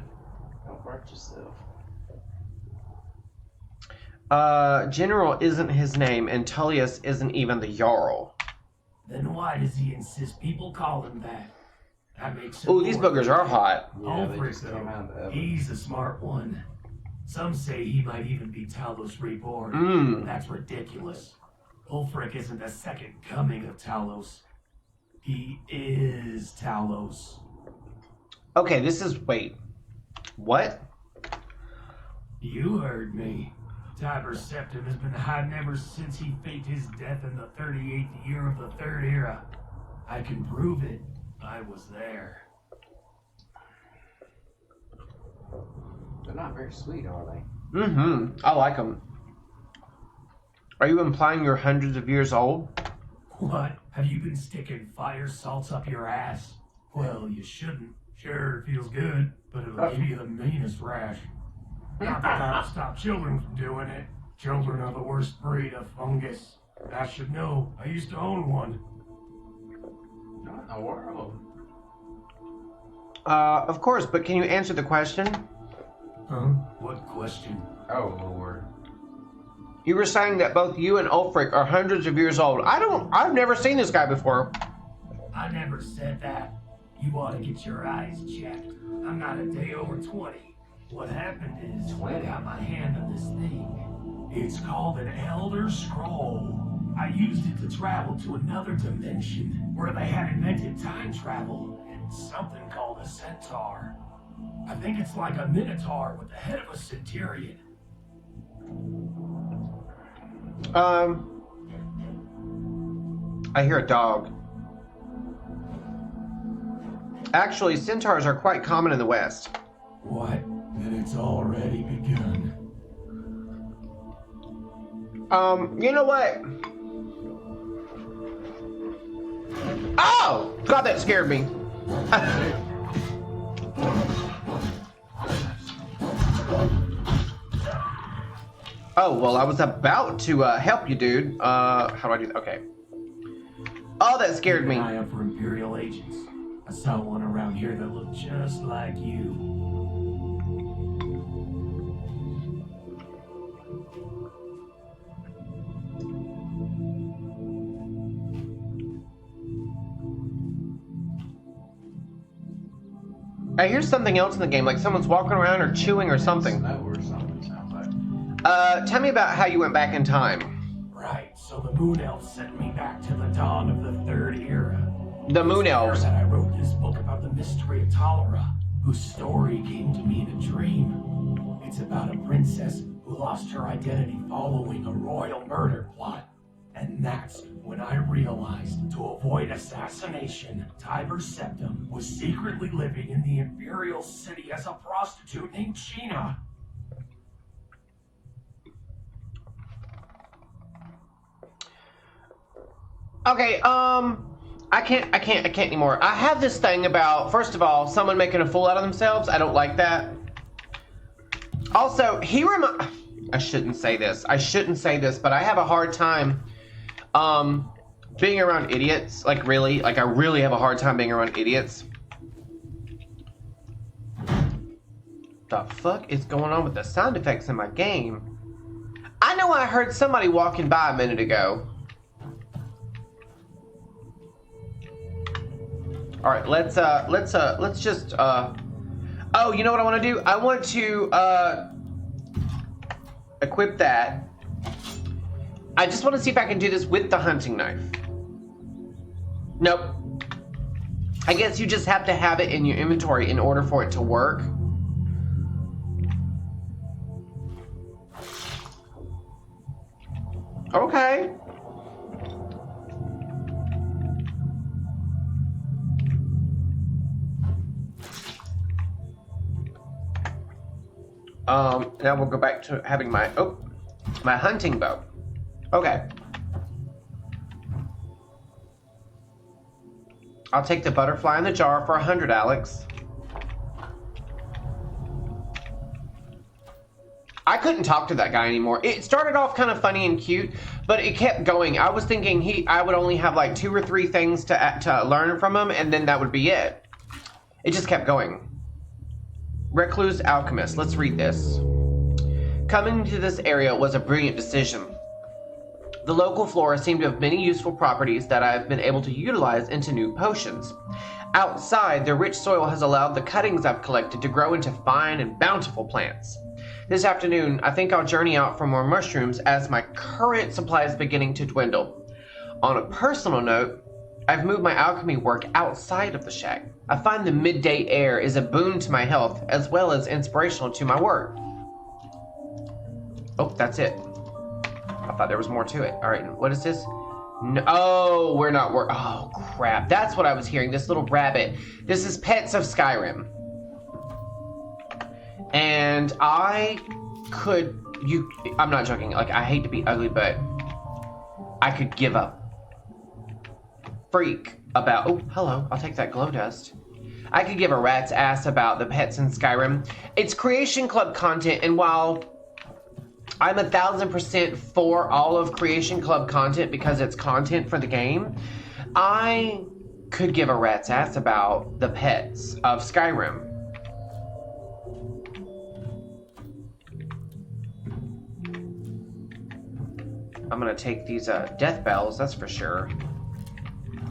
[SPEAKER 3] Don't hurt yourself.
[SPEAKER 1] General isn't his name, and Tullius isn't even the Jarl.
[SPEAKER 2] Then why does he insist people call him that? That makes him...
[SPEAKER 1] Ooh, these boogers are hot.
[SPEAKER 3] Yeah, they
[SPEAKER 2] Ulfric,
[SPEAKER 3] just came out of the
[SPEAKER 2] though,
[SPEAKER 3] oven.
[SPEAKER 2] he's a smart one. Some say he might even be Talos reborn. That's ridiculous. Ulfric isn't the second coming of Talos. He is Talos.
[SPEAKER 1] Okay, wait. What?
[SPEAKER 2] You heard me. Tiber Septim has been hiding ever since he faked his death in the 38th year of the Third Era. I can prove it. I was there.
[SPEAKER 3] They're not very sweet, are they?
[SPEAKER 1] I like them. Are you implying you're hundreds of years old?
[SPEAKER 2] What? Have you been sticking fire salts up your ass? Well, you shouldn't. Sure, it feels good, but it'll give you the meanest rash. Not that that'll stop children from doing it. Children are the worst breed of fungus. I should know. I used to own one.
[SPEAKER 3] Not in the world.
[SPEAKER 1] Of course, but can you answer the question?
[SPEAKER 2] Huh? What question?
[SPEAKER 3] Oh, Lord.
[SPEAKER 1] You were saying that both you and Ulfric are hundreds of years old. I've never seen this guy before.
[SPEAKER 2] I never said that. You ought to get your eyes checked. I'm not a day over 20. What happened is, I got my hand on this thing. It's called an Elder Scroll. I used it to travel to another dimension, where they had invented time travel, and something called a centaur. I think it's like a minotaur with the head of a centurion.
[SPEAKER 1] I hear a dog. Actually, centaurs are quite common in the West.
[SPEAKER 2] What? Then it's already begun.
[SPEAKER 1] You know what? Oh! God, that scared me. Oh, well, I was about to help you, dude. How do I do that? Okay. Oh, that scared me.
[SPEAKER 2] Keep an eye out for Imperial agents. I saw one around here that looked just like you.
[SPEAKER 1] I hear something else in the game, like someone's walking around or chewing or something.
[SPEAKER 3] Snow or something sounds like.
[SPEAKER 1] Tell me about how you went back in time.
[SPEAKER 2] Right, so the Moon Elves sent me back to the dawn of the Third Era.
[SPEAKER 1] The Moon Elves.
[SPEAKER 2] That I wrote this book about the mystery of Tolara, whose story came to me in a dream. It's about a princess who lost her identity following a royal murder plot. And that's when I realized, to avoid assassination, Tiber Septim was secretly living in the Imperial City as a prostitute named Sheena.
[SPEAKER 1] Okay, I can't anymore. I have this thing about, first of all, someone making a fool out of themselves. I don't like that. Also, I shouldn't say this. I shouldn't say this, but I have a hard time, being around idiots. Like, really. Like, I really have a hard time being around idiots. The fuck is going on with the sound effects in my game? I know I heard somebody walking by a minute ago. All right, let's just, oh, you know what I want to do? I want to, equip that. I just want to see if I can do this with the hunting knife. Nope. I guess you just have to have it in your inventory in order for it to work. Okay. Now we'll go back to having my hunting bow. Okay. I'll take the butterfly in the jar for 100, Alex. I couldn't talk to that guy anymore. It started off kind of funny and cute, but it kept going. I was thinking I would only have like 2 or 3 things to learn from him, and then that would be it. It just kept going. Recluse Alchemist. Let's read this. Coming to this area was a brilliant decision. The local flora seemed to have many useful properties that I have been able to utilize into new potions. Outside, the rich soil has allowed the cuttings I've collected to grow into fine and bountiful plants. This afternoon, I think I'll journey out for more mushrooms as my current supply is beginning to dwindle. On a personal note, I've moved my alchemy work outside of the shack. I find the midday air is a boon to my health as well as inspirational to my work. Oh, that's it. I thought there was more to it. All right, what is this? No, oh, we're not work. Oh, crap. That's what I was hearing. This little rabbit. This is Pets of Skyrim. And I'm not joking. Like, I hate to be ugly, but I could give a freak about, oh, hello, I'll take that glow dust. I could give a rat's ass about the pets in Skyrim. It's Creation Club content, and while I'm 1000% for all of Creation Club content because it's content for the game, I could give a rat's ass about the pets of Skyrim. I'm gonna take these death bells, that's for sure.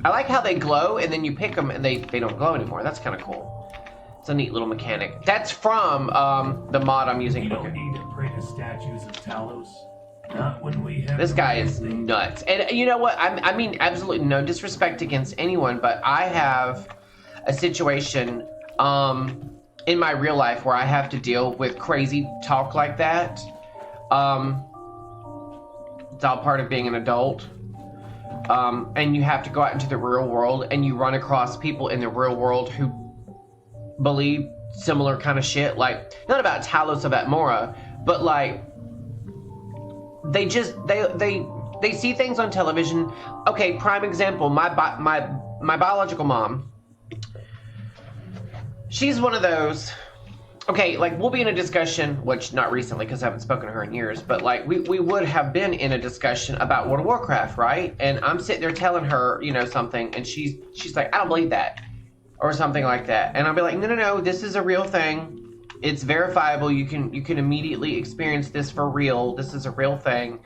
[SPEAKER 1] I like how they glow and then you pick them and they don't glow anymore. That's kind of cool. It's a neat little mechanic. That's from the mod I'm using.
[SPEAKER 2] You don't need to pray to statues of Talos. Not when we have.
[SPEAKER 1] This guy is nuts. And you know what? I mean, absolutely no disrespect against anyone, but I have a situation in my real life where I have to deal with crazy talk like that. It's all part of being an adult. And you have to go out into the real world, and you run across people in the real world who believe similar kind of shit. Like, not about Talos of Atmora, but like, they see things on television. Okay, prime example, my biological mom. She's one of those. Okay, like, we'll be in a discussion, which not recently because I haven't spoken to her in years, but like we would have been in a discussion about World of Warcraft, right? And I'm sitting there telling her, you know, something, and she's like, I don't believe that, or something like that. And I'll be like, no, this is a real thing. It's verifiable. You can immediately experience this for real. This is a real thing.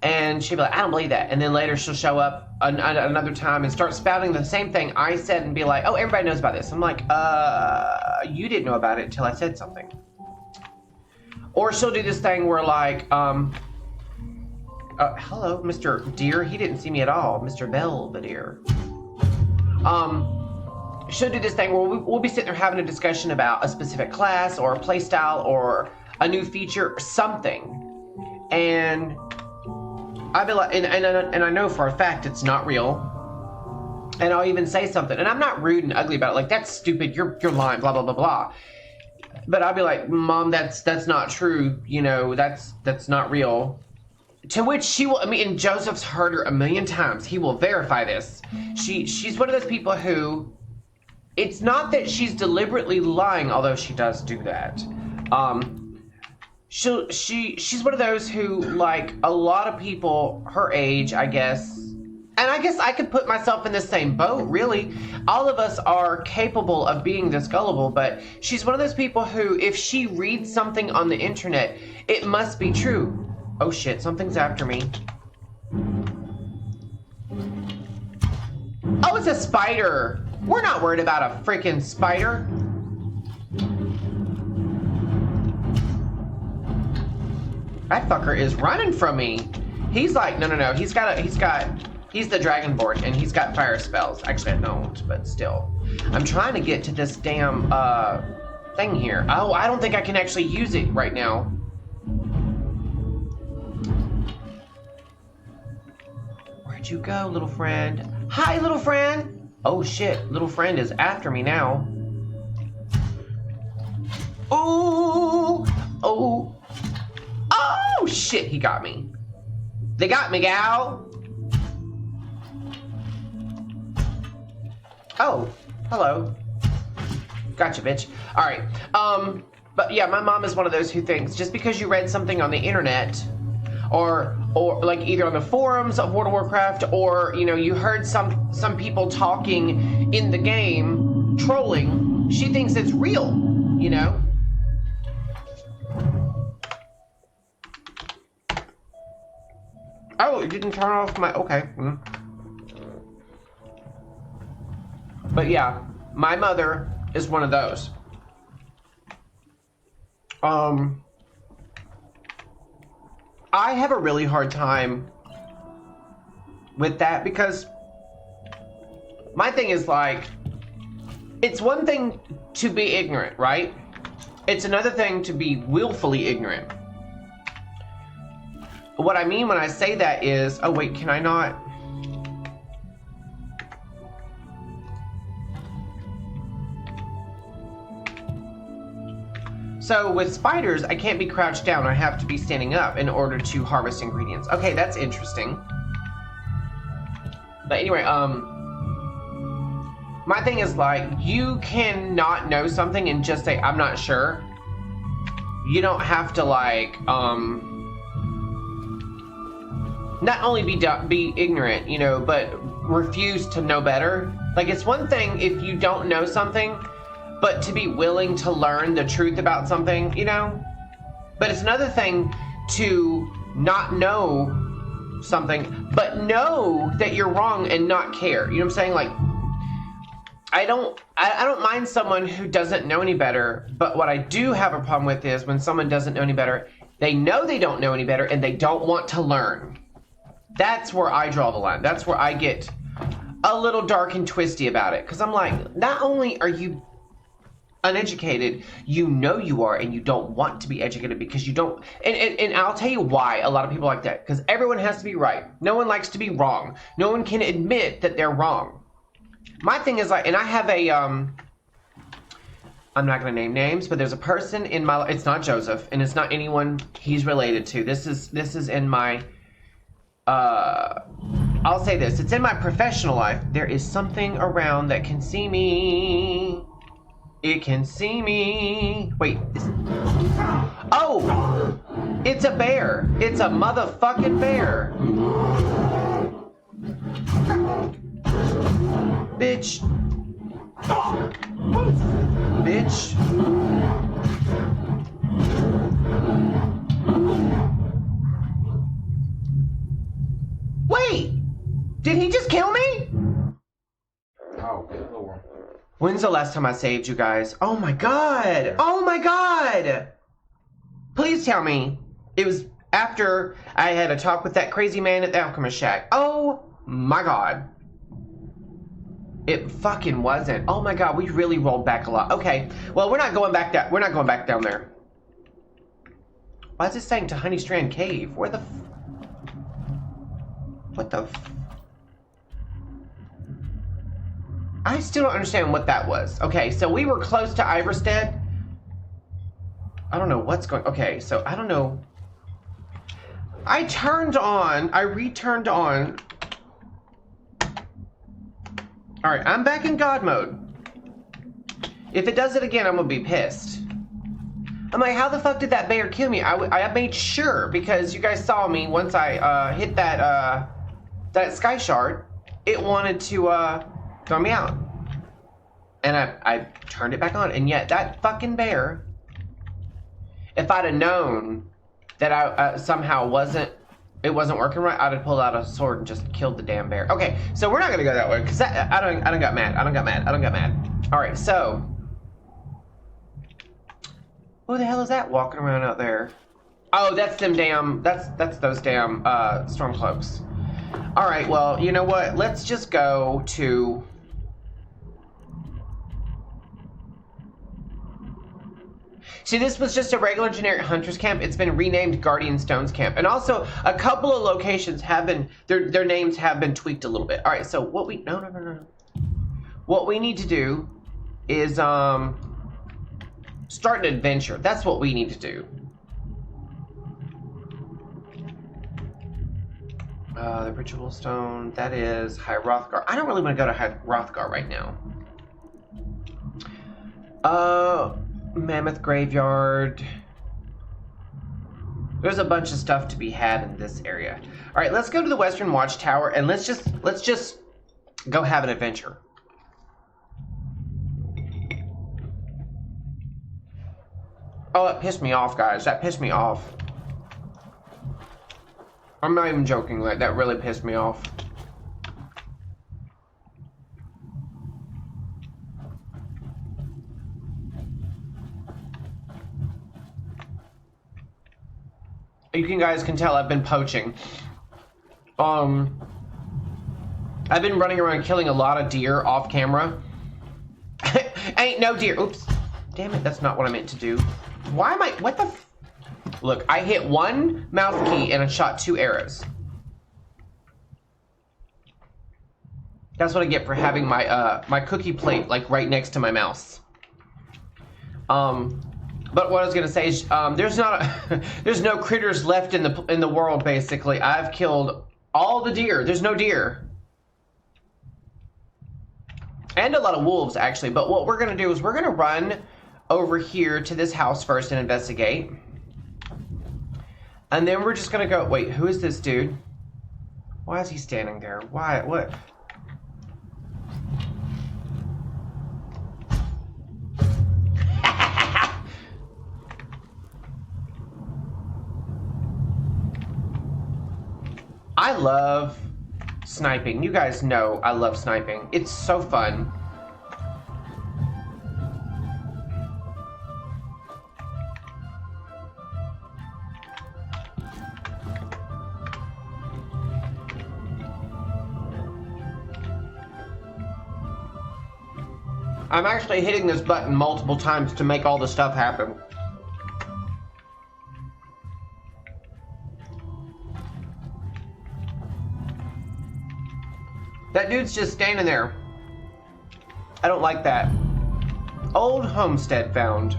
[SPEAKER 1] And she'll be like, I don't believe that. And then later she'll show up another time and start spouting the same thing I said and be like, oh, everybody knows about this. I'm like, you didn't know about it until I said something. Or she'll do this thing where like, hello, Mr. Deer. He didn't see me at all. Mr. Belvedere. She'll do this thing where we'll be sitting there having a discussion about a specific class or a play style or a new feature or something. And I'll be like, and I know for a fact it's not real. And I'll even say something, and I'm not rude and ugly about it. Like, that's stupid. You're lying. Blah blah blah blah. But I'll be like, Mom, that's not true. You know, that's not real. To which she will. I mean, and Joseph's heard her a million times. He will verify this. She's one of those people who. It's not that she's deliberately lying, although she does do that. She's one of those who, like a lot of people her age, I guess, and I guess I could put myself in the same boat, really. All of us are capable of being this gullible, but she's one of those people who, if she reads something on the internet, it must be true. Oh shit, something's after me. Oh, it's a spider. We're not worried about a freaking spider. That fucker is running from me. He's like, no. He's the Dragonborn, and he's got fire spells. Actually, I don't, but still. I'm trying to get to this damn thing here. Oh, I don't think I can actually use it right now. Where'd you go, little friend? Hi, little friend. Oh shit, little friend is after me now. Oh, oh. Oh shit, he got me. They got me, gal. Oh, hello. Gotcha, bitch. All right. But yeah, my mom is one of those who thinks just because you read something on the internet, or like either on the forums of World of Warcraft, or you know, you heard some people talking in the game, trolling, she thinks it's real, you know? Oh, it didn't turn off my, okay. But yeah, my mother is one of those. I have a really hard time with that because my thing is like, it's one thing to be ignorant, right? It's another thing to be willfully ignorant. What I mean when I say that is, oh wait, can I not? So with spiders, I can't be crouched down. I have to be standing up in order to harvest ingredients. Okay, that's interesting. But anyway, my thing is like, you cannot know something and just say, I'm not sure. You don't have to like, not only be ignorant, you know, but refuse to know better. Like, it's one thing if you don't know something, but to be willing to learn the truth about something, you know? But it's another thing to not know something, but know that you're wrong and not care. You know what I'm saying? Like, I don't mind someone who doesn't know any better, but what I do have a problem with is when someone doesn't know any better, they know they don't know any better and they don't want to learn. That's where I draw the line. That's where I get a little dark and twisty about it. Because I'm like, not only are you uneducated, you know you are, and you don't want to be educated because you don't. And I'll tell you why a lot of people like that. Because everyone has to be right. No one likes to be wrong. No one can admit that they're wrong. My thing is like, and I have a I'm not going to name names, but there's a person in my life. It's not Joseph, and it's not anyone he's related to. This is in my I'll say this. It's in my professional life. There is something around that can see me. It can see me. Wait. Oh! It's a bear. It's a motherfucking bear. Bitch. Bitch. Wait! Did he just kill me?
[SPEAKER 3] Oh, good lord.
[SPEAKER 1] When's the last time I saved you guys? Oh my god! Oh my god! Please tell me it was after I had a talk with that crazy man at the Alchemist Shack. Oh my god. It fucking wasn't. Oh my god, we really rolled back a lot. Okay, well we're not going back down. We're not going back down there. Why is it saying to Honey Strand Cave? Where the? What the? I still don't understand what that was. Okay, so we were close to Iverstead. I don't know what's going. Okay, so I don't know. I returned on. All right, I'm back in God mode. If it does it again, I'm gonna be pissed. I'm like, how the fuck did that bear kill me? I made sure, because you guys saw me once I hit that that sky shard, it wanted to throw me out. And I turned it back on, and yet that fucking bear, if I'd have known that I somehow it wasn't working right, I'd have pulled out a sword and just killed the damn bear. Okay, so we're not gonna go that way, because I don't got mad. I don't got mad. All right, so who the hell is that walking around out there? Oh, that's them damn. That's those damn storm cloaks. All right, well, you know what? Let's just go to. See, this was just a regular generic Hunter's Camp. It's been renamed Guardian Stones Camp. And also, a couple of locations have been, their names have been tweaked a little bit. All right, so what we, no. What we need to do is start an adventure. That's what we need to do. The Ritual Stone, that is High Rothgar. I don't really want to go to High Rothgar right now. Mammoth Graveyard. There's a bunch of stuff to be had in this area. All right, let's go to the Western Watchtower and let's just go have an adventure. Oh, that pissed me off, guys. That pissed me off. I'm not even joking. Like, that really pissed me off. You guys can tell I've been poaching. I've been running around killing a lot of deer off camera. Ain't no deer. Oops. Damn it, that's not what I meant to do. Why am I, what the Look, I hit one mouse key and I shot 2 arrows. That's what I get for having my my cookie plate like right next to my mouse. But what I was gonna say is, there's no critters left in the world. Basically, I've killed all the deer. There's no deer, and a lot of wolves actually. But what we're gonna do is we're gonna run over here to this house first and investigate, and then we're just gonna go. Wait, who is this dude? Why is he standing there? Why? What? I love sniping. You guys know I love sniping. It's so fun. I'm actually hitting this button multiple times to make all the stuff happen. That dude's just standing there. I don't like that. Old homestead found.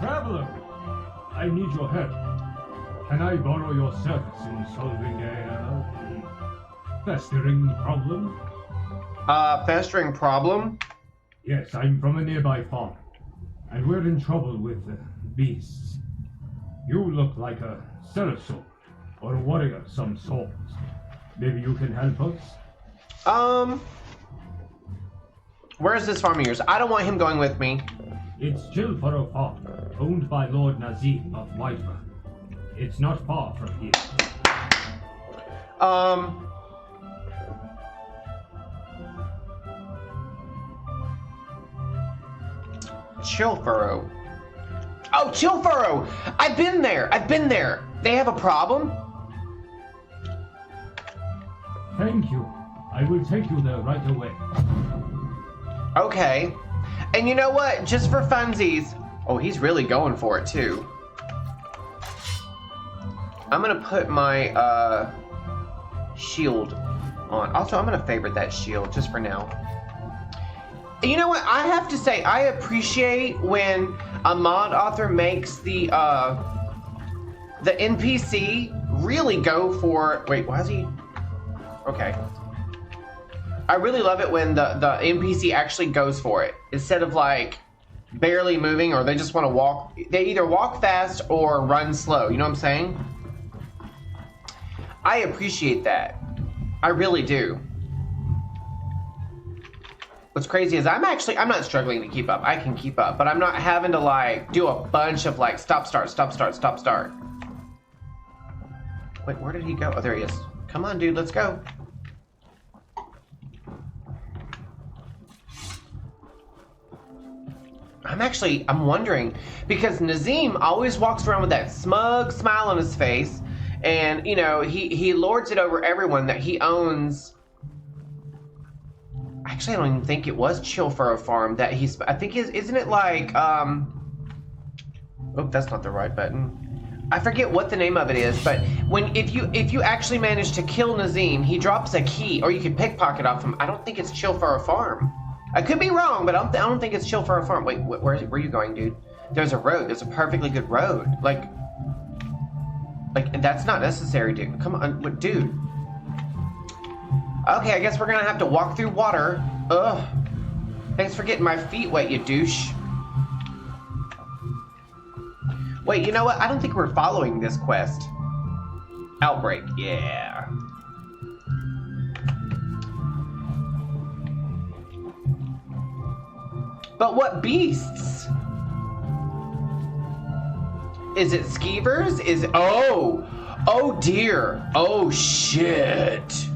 [SPEAKER 4] Traveler, I need your help. Can I borrow your service in solving a festering problem?
[SPEAKER 1] Festering problem?
[SPEAKER 4] Yes, I'm from a nearby farm, and we're in trouble with beasts. You look like a Cereso, or a warrior of some sort. Maybe you can help us?
[SPEAKER 1] Where's this farm of yours? I don't want him going with me.
[SPEAKER 4] It's Chilfaro Farm, owned by Lord Nazim of Whiterun. It's not far from here.
[SPEAKER 1] Chilfaro. Oh, Chilfaro! I've been there! They have a problem?
[SPEAKER 4] Thank you. I will take you there right away.
[SPEAKER 1] Okay. And you know what? Just for funsies. Oh, he's really going for it, too. I'm gonna put my, shield on. Also, I'm gonna favorite that shield, just for now. You know what? I have to say, I appreciate when a mod author makes the NPC really go for... Wait, why is he... Okay. I really love it when the NPC actually goes for it. Instead of, like, barely moving, or they just want to walk... They either walk fast or run slow. You know what I'm saying? I appreciate that. I really do. What's crazy is I'm not struggling to keep up. I can keep up, but I'm not having to like do a bunch of like stop, start, stop, start, stop, start. Wait, where did he go? Oh, there he is. Come on, dude, let's go. I'm wondering, because Nazim always walks around with that smug smile on his face, and, you know, he lords it over everyone that he owns. Actually, I don't even think it was Chilfaro Farm that he's... I think isn't it like, Oh, that's not the right button. I forget what the name of it is, but if you actually manage to kill Nazim, he drops a key, or you can pickpocket off him. I don't think it's Chilfaro Farm. I could be wrong, but I don't think it's Chilfaro Farm. Wait, where are you going, dude? There's a road. There's a perfectly good road. Like, that's not necessary, dude. Come on, dude. Okay, I guess we're gonna have to walk through water. Ugh. Thanks for getting my feet wet, you douche. Wait, you know what? I don't think we're following this quest. Outbreak, yeah. But what beasts? Is it skeevers? Oh dear. Oh shit.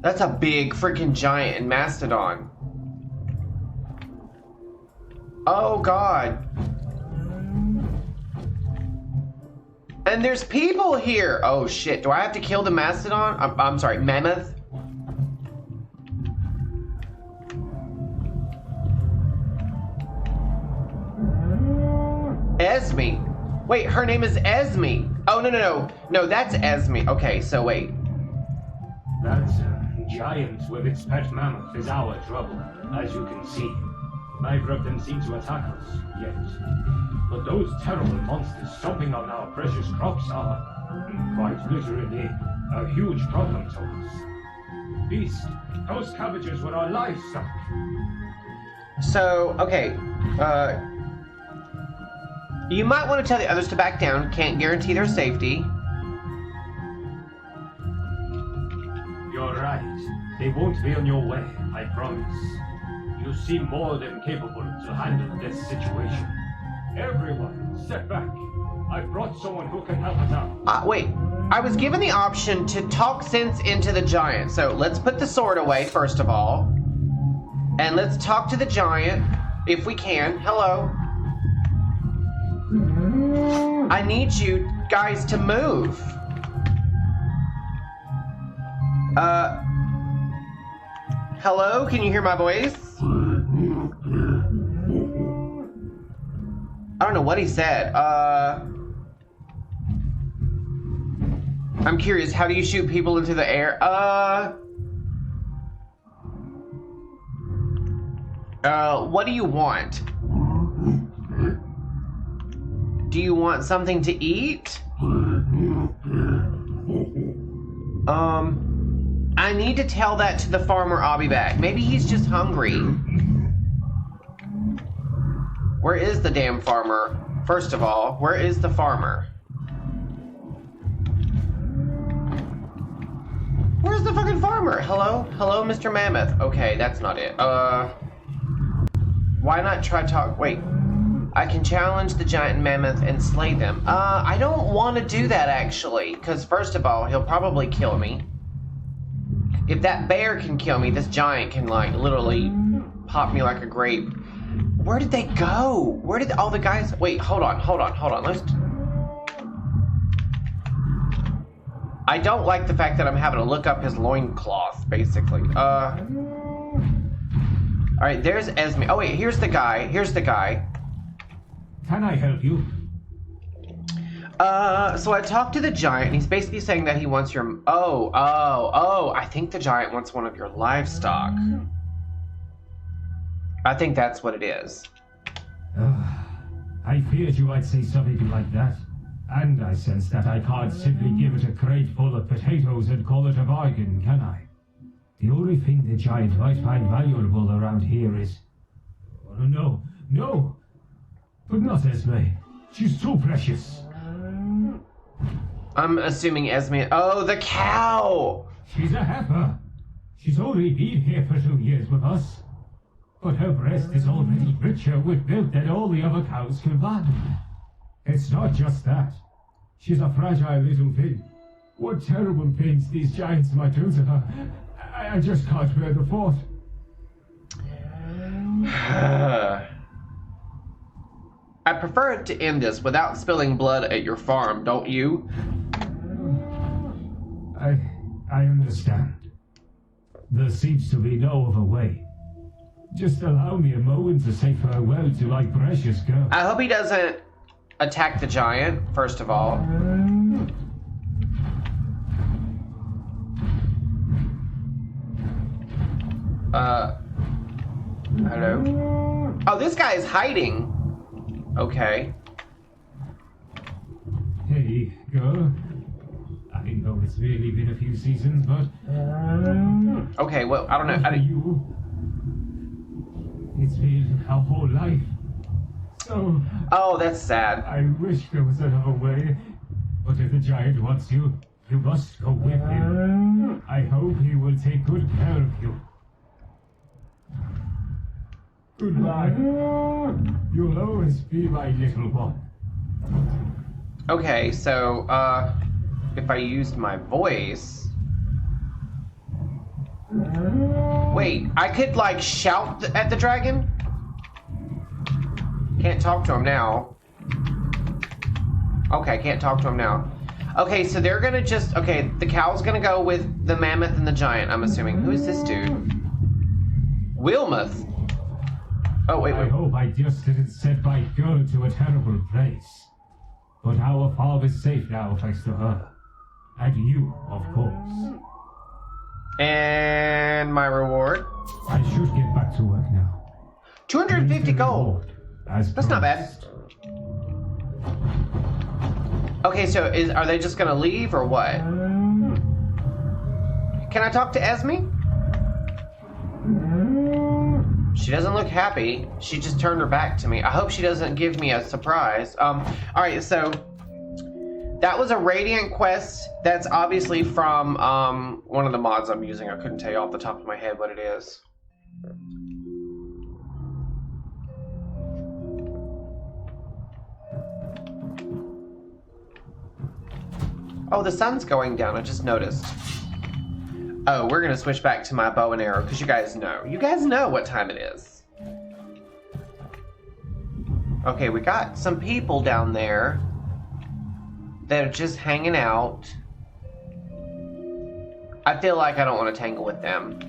[SPEAKER 1] That's a big freaking giant and mastodon. Oh god. And there's people here. Oh shit. Do I have to kill the mastodon? I'm sorry, mammoth? Esme. Wait, her name is Esme. Oh, no. No, that's Esme. Okay, so wait.
[SPEAKER 4] That giant with its pet mammoth is our trouble, as you can see. Neither of them seem to attack us, yet. But those terrible monsters stomping on our precious crops are, quite literally, a huge problem to us. Beast, those cabbages were our livestock.
[SPEAKER 1] So, okay, you might want to tell the others to back down. Can't guarantee their safety.
[SPEAKER 4] You're right. They won't be on your way, I promise. You seem more than capable to handle this situation. Everyone, step back. I've brought someone who can help us out.
[SPEAKER 1] Wait. I was given the option to talk sense into the giant. So let's put the sword away, first of all. And let's talk to the giant, if we can. Hello. I need you guys to move. Hello? Can you hear my voice? I don't know what he said. I'm curious, how do you shoot people into the air? What do you want? Do you want something to eat? I need to tell that to the farmer. I'll be back. Maybe he's just hungry. Where is the damn farmer? First of all, where is the farmer? Where's the fucking farmer? Hello? Hello, Mr. Mammoth. Okay, that's not it. Why not try talk? Wait. I can challenge the giant mammoth and slay them. I don't want to do that, actually. Because, first of all, he'll probably kill me. If that bear can kill me, this giant can, like, literally pop me like a grape. Where did they go? Where did all the guys... Wait, hold on. Let's... I don't like the fact that I'm having to look up his loincloth, basically. Alright, there's Esme. Oh, wait, here's the guy.
[SPEAKER 4] Can I help you?
[SPEAKER 1] So I talked to the giant, and he's basically saying that he wants your... Oh, I think the giant wants one of your livestock. I think that's what it is.
[SPEAKER 4] I feared you might say something like that. And I sense that I can't simply give it a crate full of potatoes and call it a bargain, can I? The only thing the giant might find valuable around here is... Oh, no! But not Esme. She's too precious.
[SPEAKER 1] I'm assuming Esme... Oh, the cow!
[SPEAKER 4] She's a heifer. She's only been here for 2 years with us. But her breast is already richer with milk than all the other cows combined. It's not just that. She's a fragile little thing. What terrible things these giants might do to her. I just can't bear the thought.
[SPEAKER 1] I prefer to end this without spilling blood at your farm, don't you?
[SPEAKER 4] I understand. There seems to be no other way. Just allow me a moment to say farewell to my precious girl.
[SPEAKER 1] I hope he doesn't attack the giant, first of all. Hello? Oh, this guy is hiding. Okay.
[SPEAKER 4] Hey, girl. I know it's really been a few seasons, but...
[SPEAKER 1] Okay, well, I don't know.
[SPEAKER 4] It's been our whole life. So...
[SPEAKER 1] Oh, that's sad.
[SPEAKER 4] I wish there was another way. But if the giant wants you, you must go with him. I hope he will take good care of you. Goodbye. You'll always be my little one.
[SPEAKER 1] Okay, so, if I used my voice... Wait, I could, like, shout at the dragon? Can't talk to him now. Okay, can't talk to him now. Okay, so they're gonna just... Okay, the cow's gonna go with the mammoth and the giant, I'm assuming. Who is this dude? Wilmoth. Oh, wait.
[SPEAKER 4] I hope I just didn't send my girl to a terrible place. But our farm is safe now thanks to her. And you, of course.
[SPEAKER 1] And my reward?
[SPEAKER 4] I should get back to work now.
[SPEAKER 1] 250 gold. That's not bad. Okay, so are they just gonna leave or what? Can I talk to Esme? She doesn't look happy. She just turned her back to me. I hope she doesn't give me a surprise. Alright, so that was a Radiant quest. That's obviously from one of the mods I'm using. I couldn't tell you off the top of my head what it is. Oh, the sun's going down. I just noticed. Oh, we're gonna switch back to my bow and arrow because you guys know. You guys know what time it is. Okay, we got some people down there that are just hanging out. I feel like I don't want to tangle with them.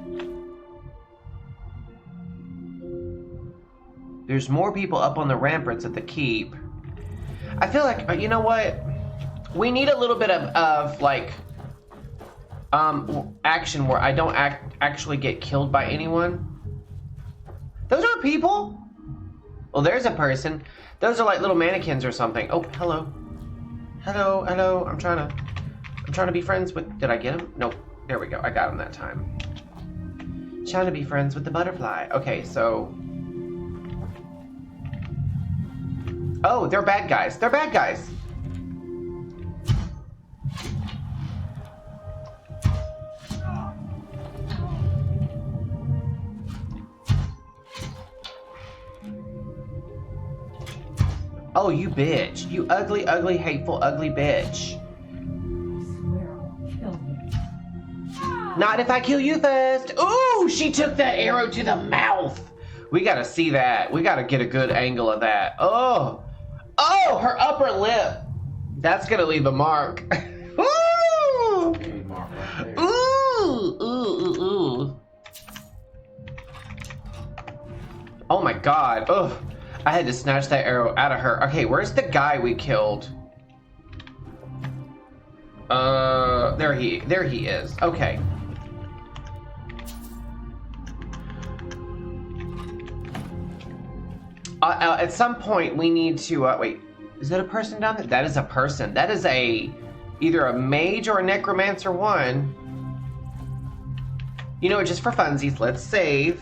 [SPEAKER 1] There's more people up on the ramparts at the keep. I feel like, you know what? We need a little bit of like, action where I don't actually get killed by anyone. Those are people? Well, there's a person. Those are like little mannequins or something. Oh, hello. Hello, hello. I'm trying to be friends with, did I get him? Nope. There we go. I got him that time. Trying to be friends with the butterfly. Okay, so. Oh, they're bad guys. They're bad guys. Oh, you bitch. You ugly, ugly, hateful, ugly bitch. Not if I kill you first. Ooh, she took that arrow to the mouth. We gotta see that. We gotta get a good angle of that. Oh, oh, her upper lip. That's gonna leave a mark. Ooh.
[SPEAKER 3] Mark right there.
[SPEAKER 1] Ooh, ooh, ooh, ooh. Oh my God. Ugh. I had to snatch that arrow out of her. Okay, where's the guy we killed? There he is. Okay. At some point we need to, wait, is that a person down there? That is a person. That is either a mage or a necromancer one. You know what, just for funsies, let's save.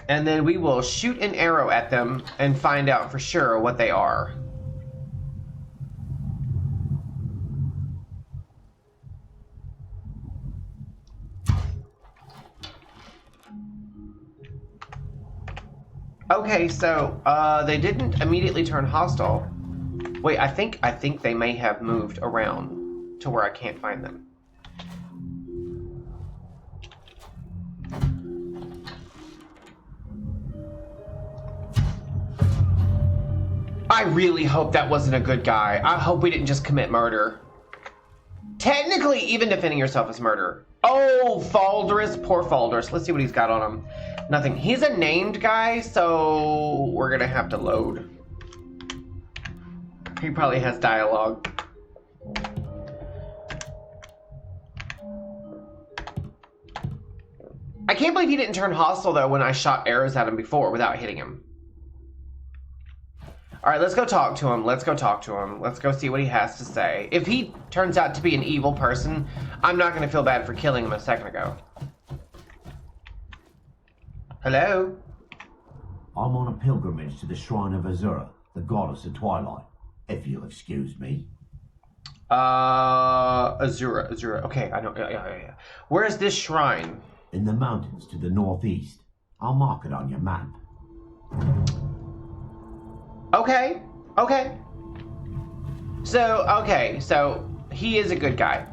[SPEAKER 1] And then we will shoot an arrow at them and find out for sure what they are. Okay, so they didn't immediately turn hostile. Wait, I think they may have moved around to where I can't find them. I really hope that wasn't a good guy. I hope we didn't just commit murder. Technically, even defending yourself is murder. Oh, Falderus, poor Falderus. Let's see what he's got on him. Nothing. He's a named guy, so we're gonna have to load. He probably has dialogue. I can't believe he didn't turn hostile though when I shot arrows at him before without hitting him. All right, let's go talk to him. Let's go talk to him. Let's go see what he has to say. If he turns out to be an evil person, I'm not going to feel bad for killing him a second ago. Hello?
[SPEAKER 5] I'm on a pilgrimage to the shrine of Azura, the goddess of twilight, if you'll excuse me.
[SPEAKER 1] Azura. Okay, I know. Yeah. Where is this shrine?
[SPEAKER 5] In the mountains to the northeast. I'll mark it on your map.
[SPEAKER 1] Okay. So he is a good guy.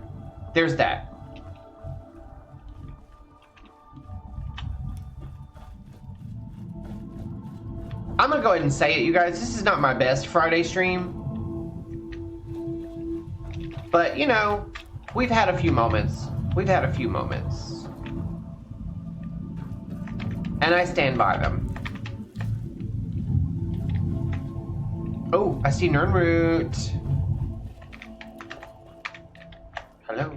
[SPEAKER 1] There's that. I'm gonna go ahead and say it, you guys. This is not my best Friday stream. But, you know, we've had a few moments. And I stand by them. Oh, I see Nernroot. Hello.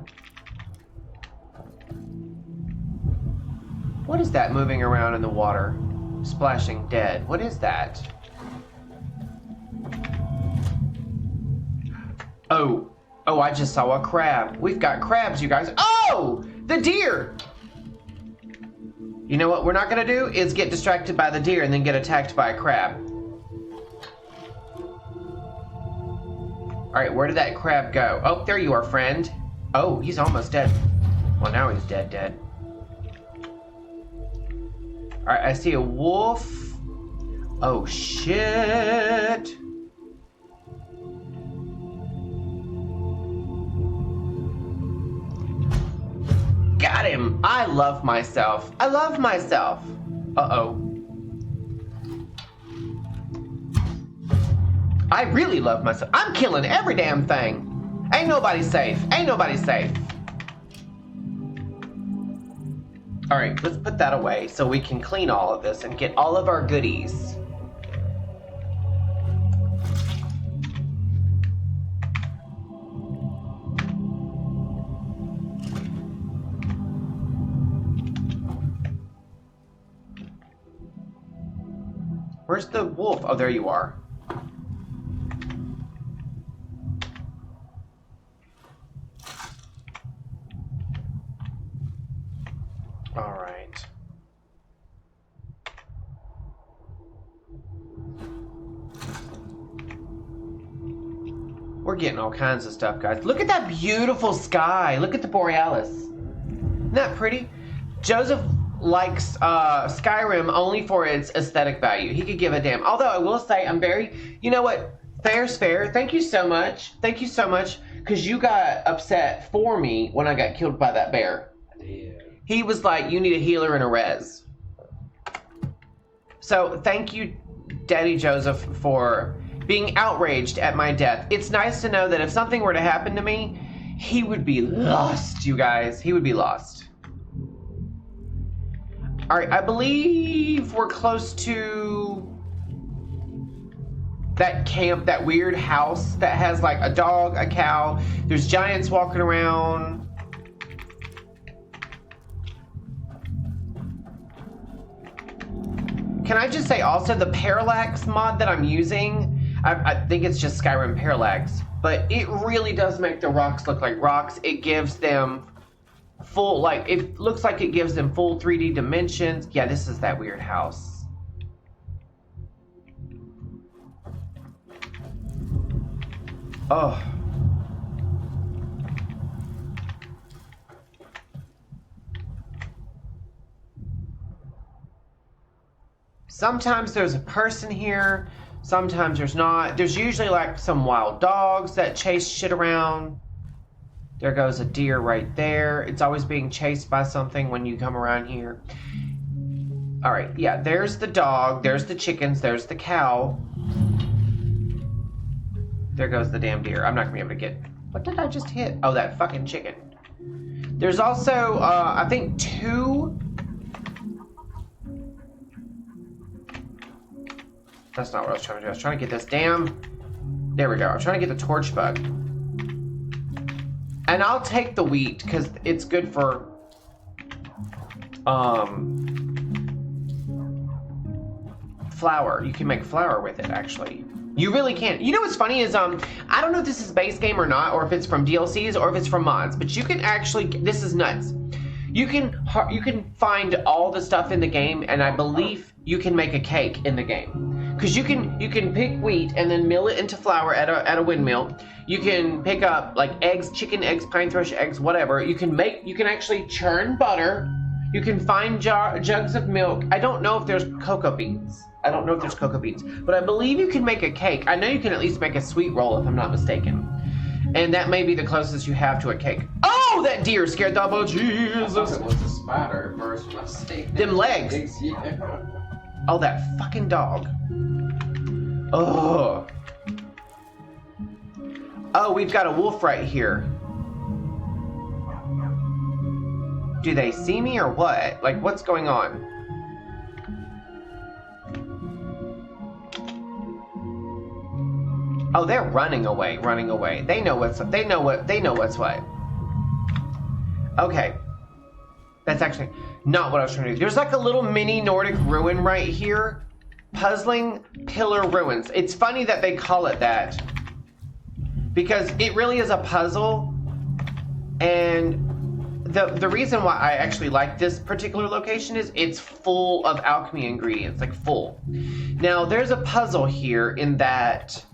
[SPEAKER 1] What is that moving around in the water? Splashing dead. What is that? Oh, I just saw a crab. We've got crabs, you guys. Oh, the deer. You know what we're not gonna do is get distracted by the deer and then get attacked by a crab. All right, where did that crab go? Oh, there you are, friend. Oh, he's almost dead. Well, now he's dead. All right, I see a wolf. Oh, shit. I love myself. I love myself. Uh-oh. I really love myself. I'm killing every damn thing. Ain't nobody safe. Ain't nobody safe. All right, let's put that away so we can clean all of this and get all of our goodies. Where's the wolf? Oh, there you are. All right. We're getting all kinds of stuff, guys. Look at that beautiful sky. Look at the Borealis. Isn't that pretty? Joseph likes Skyrim only for its aesthetic value. He could give a damn. Although I will say, I'm very, you know what? Fair's fair. Thank you so much. Thank you so much. Because you got upset for me when I got killed by that bear.
[SPEAKER 3] Yeah.
[SPEAKER 1] He was like, you need a healer and a res. So thank you, Daddy Joseph, for being outraged at my death. It's nice to know that if something were to happen to me, he would be lost, you guys. He would be lost. All right, I believe we're close to that camp, that weird house that has like a dog, a cow. There's giants walking around. Can I just say also the parallax mod that I'm using, I think it's just Skyrim parallax, but it really does make the rocks look like rocks. It gives them full, like, it looks like it gives them full 3D dimensions. Yeah, this is that weird house. Oh. Sometimes there's a person here, sometimes there's not. There's usually like some wild dogs that chase shit around. There goes a deer right there. It's always being chased by something when you come around here. All right, yeah, there's the dog, there's the chickens, there's the cow. There goes the damn deer. I'm not gonna be able to get, what did I just hit? Oh, that fucking chicken. There's also, I think 2. That's not what I was trying to do. I was trying to get this damn... There we go. I'm trying to get the torch bug. And I'll take the wheat, because it's good for... flour. You can make flour with it, actually. You really can. You know what's funny is, I don't know if this is base game or not, or if it's from DLCs, or if it's from mods, but you can actually... This is nuts. You can find all the stuff in the game, and I believe you can make a cake in the game. Because you can pick wheat and then mill it into flour at a windmill. You can pick up like eggs, chicken eggs, pine thrush eggs, whatever. You can actually churn butter. You can find jugs of milk. I don't know if there's cocoa beans. But I believe you can make a cake. I know you can at least make a sweet roll if I'm not mistaken. And that may be the closest you have to a cake. Oh, that deer scared the bejesus.
[SPEAKER 3] I thought it was a spider at first when I was saying
[SPEAKER 1] Them legs.
[SPEAKER 3] Yeah.
[SPEAKER 1] Oh, that fucking dog. Oh. Oh, we've got a wolf right here. Do they see me or what? Like, what's going on? Oh, they're running away. They know what's what. Okay. That's actually not what I was trying to do. There's like a little mini Nordic ruin right here. Puzzling pillar ruins. It's funny that they call it that, because it really is a puzzle. And the reason why I actually like this particular location is it's full of alchemy ingredients, like full. Now there's a puzzle here in that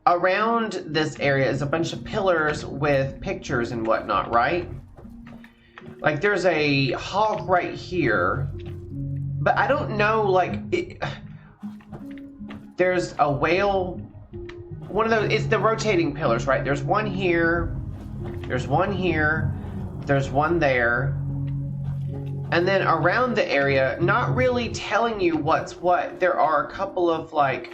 [SPEAKER 1] around this area is a bunch of pillars with pictures and whatnot, right? Like there's a hawk right here, but I don't know, like there's a whale. One of those, it's the rotating pillars, right? There's one here, there's one here, there's one there. And then around the area, not really telling you what's what, there are a couple of like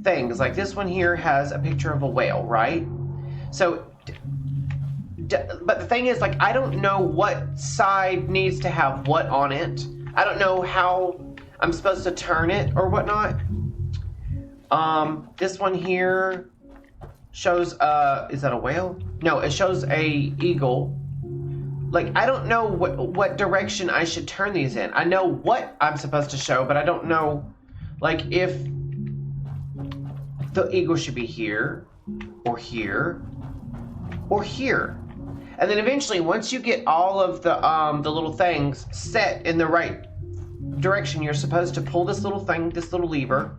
[SPEAKER 1] things. Like this one here has a picture of a whale, right? So, but the thing is, like, I don't know what side needs to have what on it. I don't know how I'm supposed to turn it or whatnot. This one here shows, is that a whale? No, it shows a eagle. Like, I don't know what direction I should turn these in. I know what I'm supposed to show, but I don't know, like, if the eagle should be here, or here, or here. And then eventually, once you get all of the little things set in the right direction, you're supposed to pull this little thing, this little lever,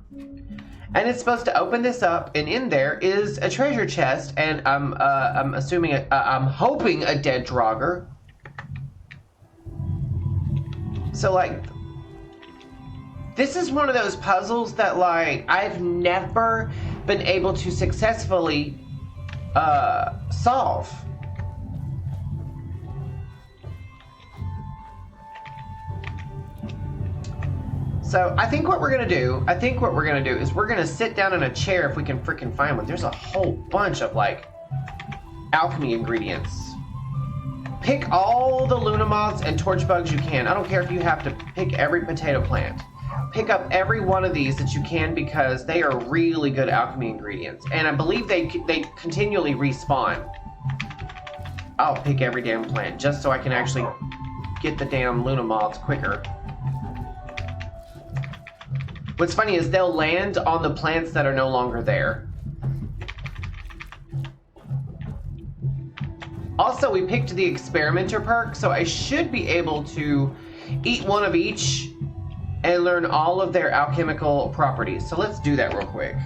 [SPEAKER 1] and it's supposed to open this up, and in there is a treasure chest, and I'm assuming, I'm hoping a dead Draugr. So, like, this is one of those puzzles that, like, I've never been able to successfully solve. So I think what we're gonna do is we're gonna sit down in a chair if we can freaking find one. There's a whole bunch of like alchemy ingredients. Pick all the Luna moths and torch bugs you can. I don't care if you have to pick every potato plant. Pick up every one of these that you can because they are really good alchemy ingredients. And I believe they continually respawn. I'll pick every damn plant just so I can actually get the damn Luna moths quicker. What's funny is they'll land on the plants that are no longer there. Also, we picked the experimenter perk, so I should be able to eat one of each and learn all of their alchemical properties. So let's do that real quick.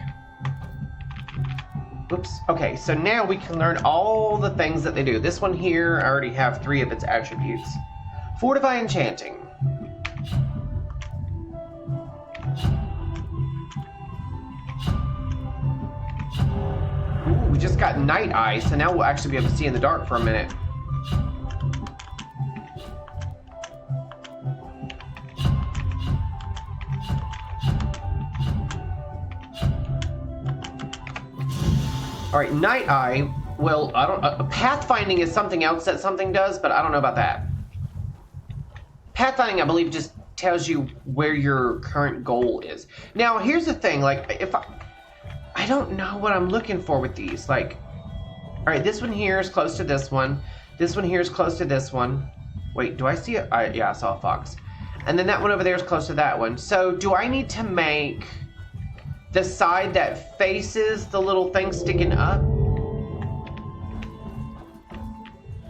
[SPEAKER 1] Oops. Okay, so now we can learn all the things that they do. This one here, I already have 3 of its attributes. Fortify Enchanting. Ooh, we just got Night Eye, so now we'll actually be able to see in the dark for a minute. All right, Night Eye. Well, I don't. Pathfinding is something else that something does, but I don't know about that. Pathfinding, I believe, just tells you where your current goal is. Now, here's the thing. Like, if I don't know what I'm looking for with these. Like, all right, this one here is close to this one. This one here is close to this one. Wait, do I see it? Yeah, I saw a fox. And then that one over there is close to that one. So, do I need to make the side that faces the little thing sticking up?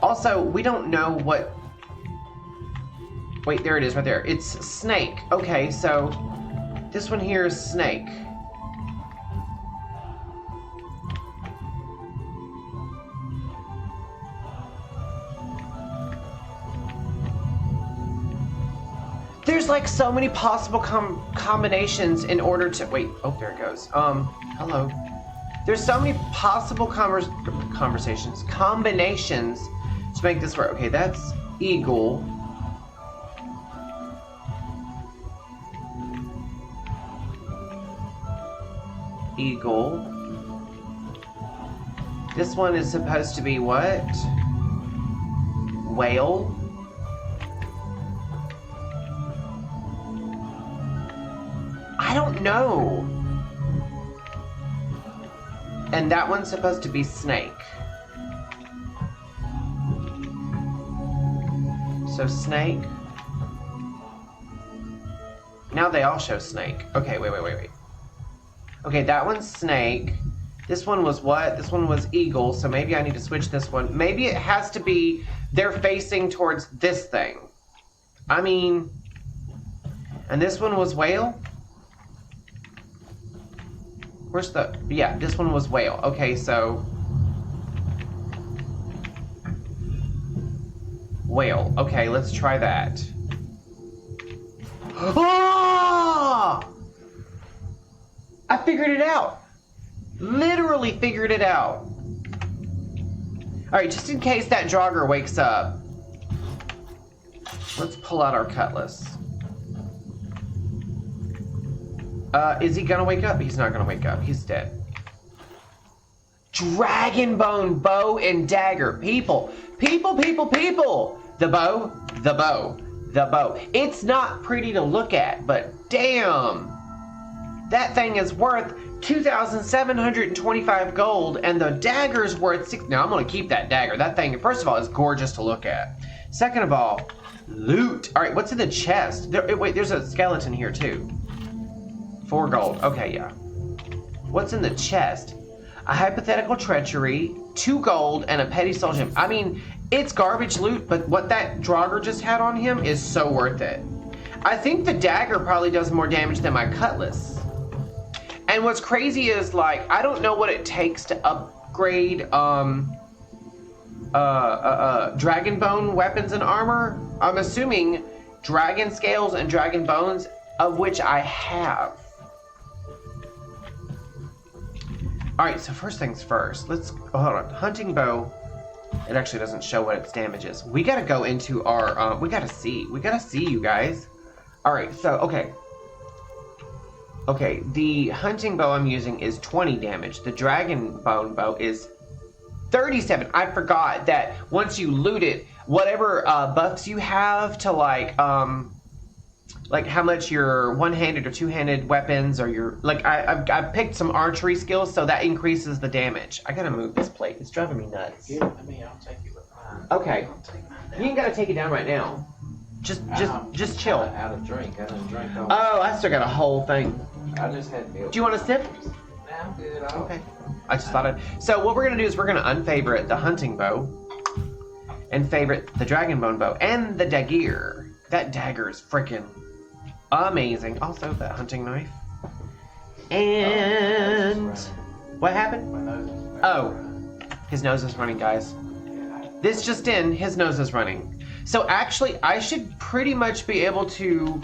[SPEAKER 1] Also, we don't know what... Wait, there it is right there. It's snake. Okay, so this one here is snake. There's like so many possible combinations in order to... Wait, oh, there it goes. Hello. There's so many possible combinations to make this work. Okay, that's eagle. Eagle. This one is supposed to be what? Whale. I don't know. And that one's supposed to be snake. So snake. Now they all show snake. Okay, wait. Okay, that one's snake. This one was what? This one was eagle, so maybe I need to switch this one. Maybe it has to be they're facing towards this thing. I mean, and this one was whale? Where's the... Yeah, this one was whale. Okay, so... Whale. Okay, let's try that. Ah! I figured it out. Literally figured it out. Alright, just in case that Draugr wakes up. Let's pull out our cutlass. Is he gonna wake up? He's not gonna wake up. He's dead. Dragonbone bow and dagger. People. The bow. It's not pretty to look at, but damn. That thing is worth 2,725 gold, and the dagger's worth 6. Now, I'm gonna keep that dagger. That thing, first of all, is gorgeous to look at. Second of all, loot. All right, what's in the chest? Wait, there's a skeleton here, too. 4 gold. Okay, yeah. What's in the chest? A hypothetical treachery, 2 gold, and a petty soul gem. I mean, it's garbage loot, but what that Draugr just had on him is so worth it. I think the dagger probably does more damage than my cutlass. And what's crazy is, like, I don't know what it takes to upgrade Dragonbone weapons and armor. I'm assuming dragon scales and dragon bones, of which I have. Alright, so first things first. Let's, hold on. Hunting bow. It actually doesn't show what its damage is. We gotta go into our, we gotta see, you guys. Alright, so, okay. Okay, the hunting bow I'm using is 20 damage. The dragon bone bow is 37. I forgot that once you loot it, whatever buffs you have to like how much your one-handed or two-handed weapons or your, like, I've picked some archery skills, so that increases the damage. I gotta move this plate. It's driving me nuts.
[SPEAKER 3] Give it to me, I'll take it with mine.
[SPEAKER 1] Okay.
[SPEAKER 3] I'll take mine down.
[SPEAKER 1] You ain't gotta take it down right now. Just chill.
[SPEAKER 3] Out of drink. I didn't drink all.
[SPEAKER 1] Oh, I still got a whole thing.
[SPEAKER 3] I just had milk.
[SPEAKER 1] Do you want a sip?
[SPEAKER 3] Nah, I'm good.
[SPEAKER 1] Okay. I just thought so what we're gonna do is we're gonna unfavorite the hunting bow and favorite the dragonbone bow and the dagger. That dagger is freaking amazing. Also, that hunting knife. And what happened?
[SPEAKER 3] My nose is
[SPEAKER 1] Oh, his nose is running, guys. This just in, his nose is running. So actually, I should pretty much be able to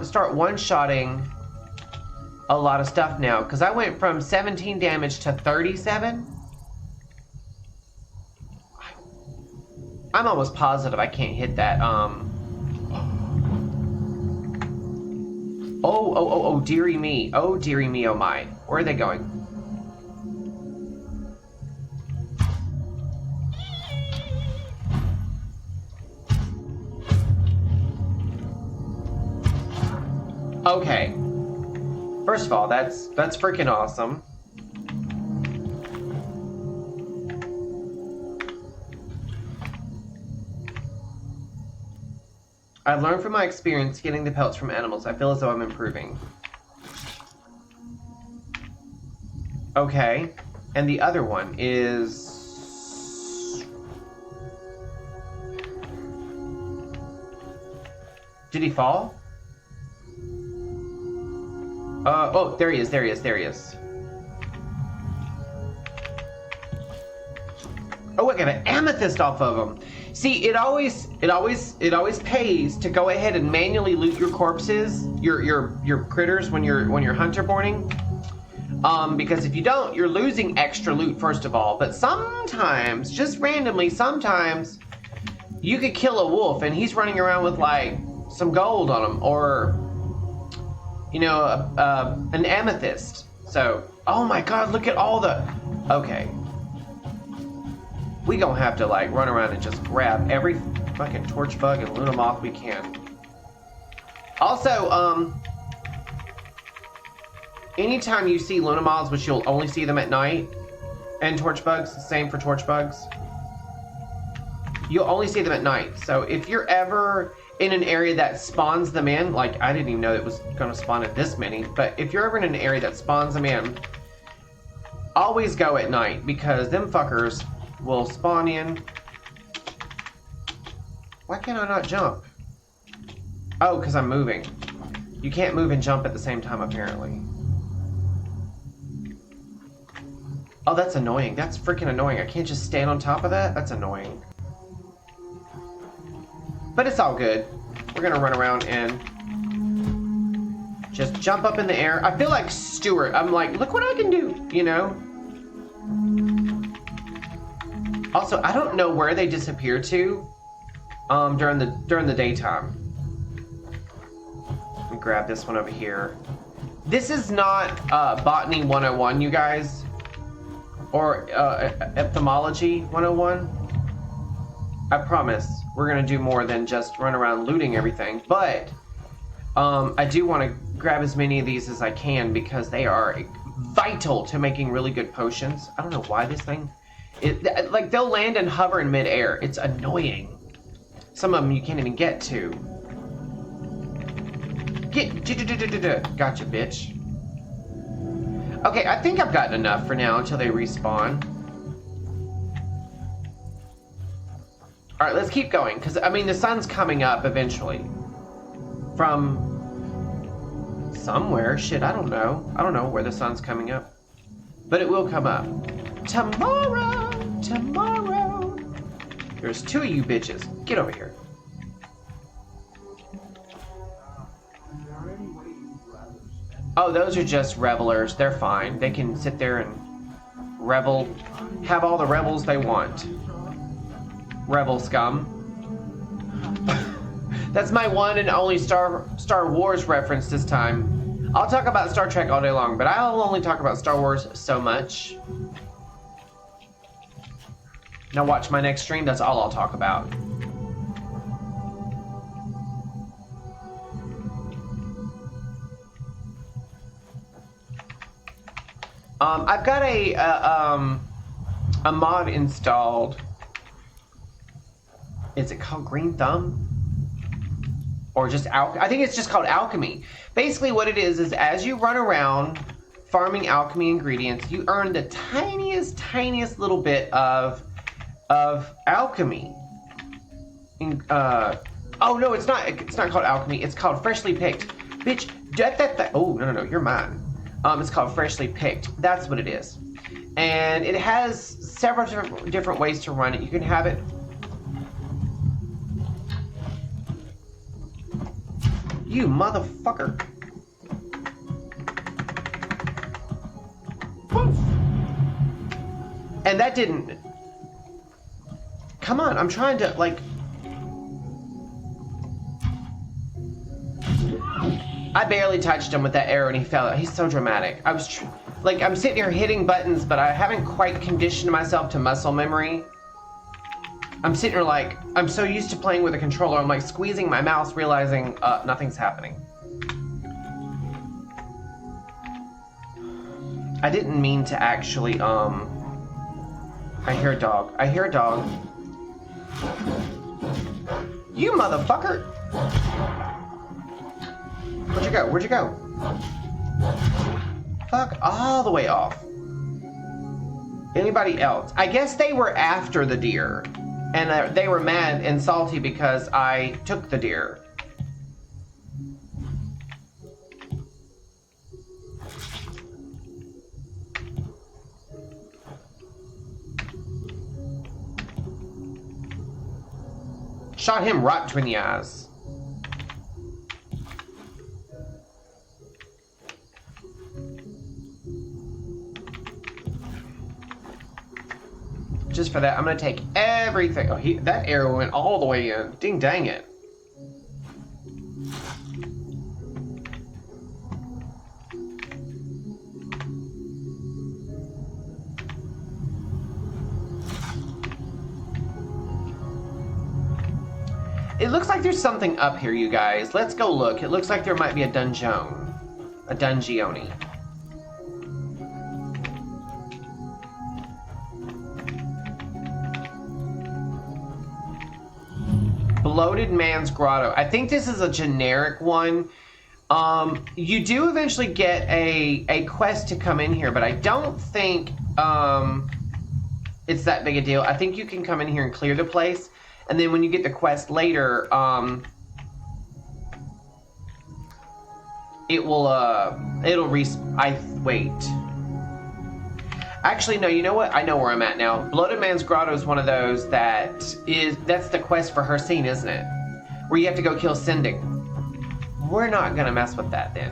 [SPEAKER 1] start one-shotting a lot of stuff now, because I went from 17 damage to 37. I'm almost positive I can't hit that. Oh, dearie me. Oh, dearie me, oh my. Where are they going? Okay. First of all, that's freaking awesome. I've learned from my experience getting the pelts from animals. I feel as though I'm improving. Okay. And the other one is... Did he fall? Oh, there he is. Oh, I got an amethyst off of him. See, it always pays to go ahead and manually loot your corpses, your critters when you're hunter boarding. Because if you don't, you're losing extra loot, first of all. But sometimes, just randomly, sometimes you could kill a wolf and he's running around with like some gold on him, or you know, an amethyst. So, oh my god, look at all the... Okay. We gonna have to, like, run around and just grab every fucking torch bug and luna moth we can. Also, anytime you see luna moths, which you'll only see them at night, and torch bugs, same for torch bugs, you'll only see them at night. So if you're ever in an area that spawns them in, like, I didn't even know it was gonna spawn at this many, but if you're ever in an area that spawns them in, always go at night, because them fuckers will spawn in. Why can't I not jump? Oh, because I'm moving. You can't move and jump at the same time, apparently. Oh, that's annoying. That's freaking annoying. I can't just stand on top of that? That's annoying. But it's all good. We're gonna run around and just jump up in the air. I feel like Stuart. I'm like, look what I can do, you know? Also, I don't know where they disappear to. during the daytime. Let me grab this one over here. This is not Botany 101, you guys, or Ophthalmology 101. I promise we're gonna do more than just run around looting everything, but I do want to grab as many of these as I can because they are vital to making really good potions. I don't know why this thing, like they'll land and hover in midair. It's annoying. Some of them you can't even get to. Gotcha, bitch. Okay, I think I've gotten enough for now until they respawn. All right, let's keep going because I mean the sun's coming up eventually. From somewhere. Shit, I don't know. I don't know where the sun's coming up. But it will come up. Tomorrow! Tomorrow! There's two of you bitches. Get over here. Oh, those are just revelers. They're fine. They can sit there and revel. Have all the revels they want. Rebel scum. That's my one and only Star Wars reference this time. I'll talk about Star Trek all day long, but I'll only talk about Star Wars so much. Now watch my next stream, that's all I'll talk about. I've got a mod installed. Is it called Green Thumb? Or just I think it's just called Alchemy. Basically what it is as you run around farming alchemy ingredients, you earn the tiniest little bit of alchemy. Oh no, it's not called alchemy, it's called freshly picked. Bitch, oh no, you're mine. It's called freshly picked. That's what it is. And it has several different ways to run it. You can have it. You motherfucker. Poof. And that didn't. Come on, I'm trying to, like. I barely touched him with that arrow and he fell out. He's so dramatic. I was, like, I'm sitting here hitting buttons, but I haven't quite conditioned myself to muscle memory. I'm sitting here like, I'm so used to playing with a controller, I'm like squeezing my mouse, realizing nothing's happening. I didn't mean to actually, I hear a dog. I hear a dog. You motherfucker! Where'd you go? Where'd you go? Fuck all the way off. Anybody else? I guess they were after the deer. And they were mad and salty because I took the deer. Shot him right between the eyes. Just for that, I'm gonna take everything. Oh, that arrow went all the way in. Ding dang it. It looks like there's something up here, you guys. Let's go look. It looks like there might be a dungeon. A dungeoni. Bloated Man's Grotto. I think this is a generic one. You do eventually get a quest to come in here, but I don't think it's that big a deal. I think you can come in here and clear the place, and then when you get the quest later, it'll wait. Actually, no, you know what? I know where I'm at now. Bloated Man's Grotto is one of those that's the quest for her scene, isn't it? Where you have to go kill Sinding. We're not gonna mess with that then.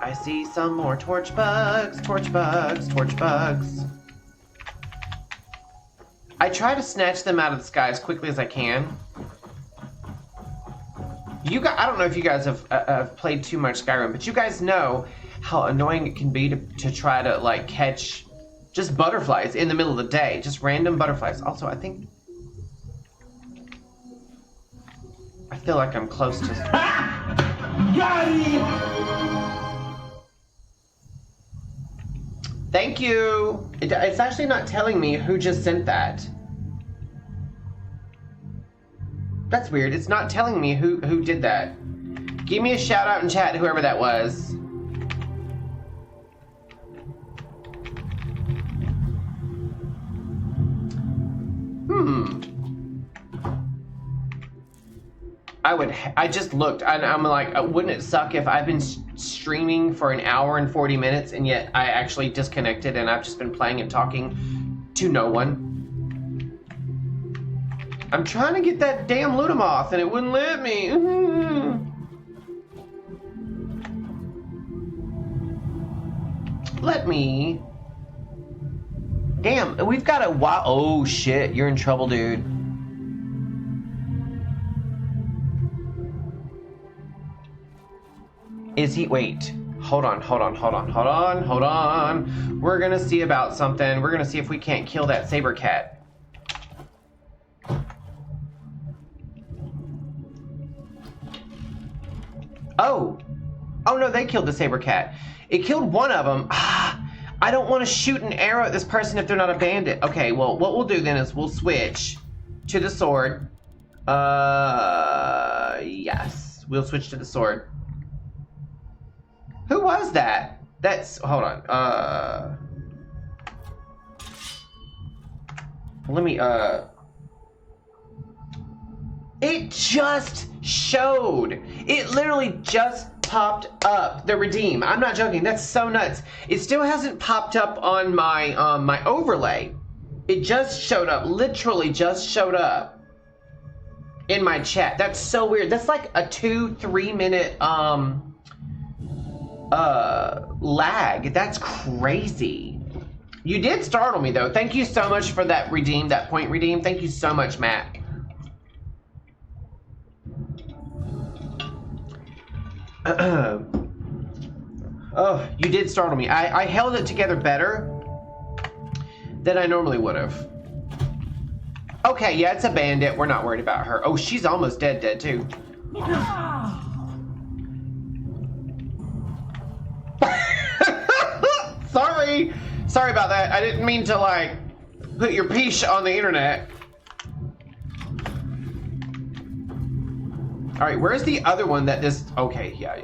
[SPEAKER 1] I see some more torch bugs, torch bugs, torch bugs. I try to snatch them out of the sky as quickly as I can. I don't know if you guys have played too much Skyrim, but you guys know how annoying it can be to try to like catch just butterflies in the middle of the day, just random butterflies. Also, I feel like I'm close to. Thank you. It's actually not telling me who just sent that. That's weird. It's not telling me who did that. Give me a shout out in chat, whoever that was. I just looked and I'm like, wouldn't it suck if I've been streaming for an hour and 40 minutes and yet I actually disconnected and I've just been playing and talking to no one? I'm trying to get that damn Ludamoth and it wouldn't let me. Let me. Damn, we've got a wow. Oh shit, you're in trouble, dude. Is he? Wait. Hold on. We're gonna see about something. We're gonna see if we can't kill that saber cat. Oh no, they killed the saber cat. It killed one of them. I don't want to shoot an arrow at this person if they're not a bandit. Okay, well, what we'll do then is we'll switch to the sword. Yes, we'll switch to the sword. Who was that? Hold on. Let me, it just showed. It literally just popped up. The redeem. I'm not joking. That's so nuts. It still hasn't popped up on my, my overlay. It just showed up. Literally just showed up in my chat. That's so weird. That's like a 2-3 minute, lag. That's crazy. You did startle me though. Thank you so much for that redeem, that point redeem. Thank you so much, Matt. Oh, you did startle me. I held it together better than I normally would have. Okay, yeah, it's a bandit. We're not worried about her. Oh, she's almost dead too. Sorry about that. I didn't mean to like put your piece on the internet. All right, where's the other one that this? Okay, yeah.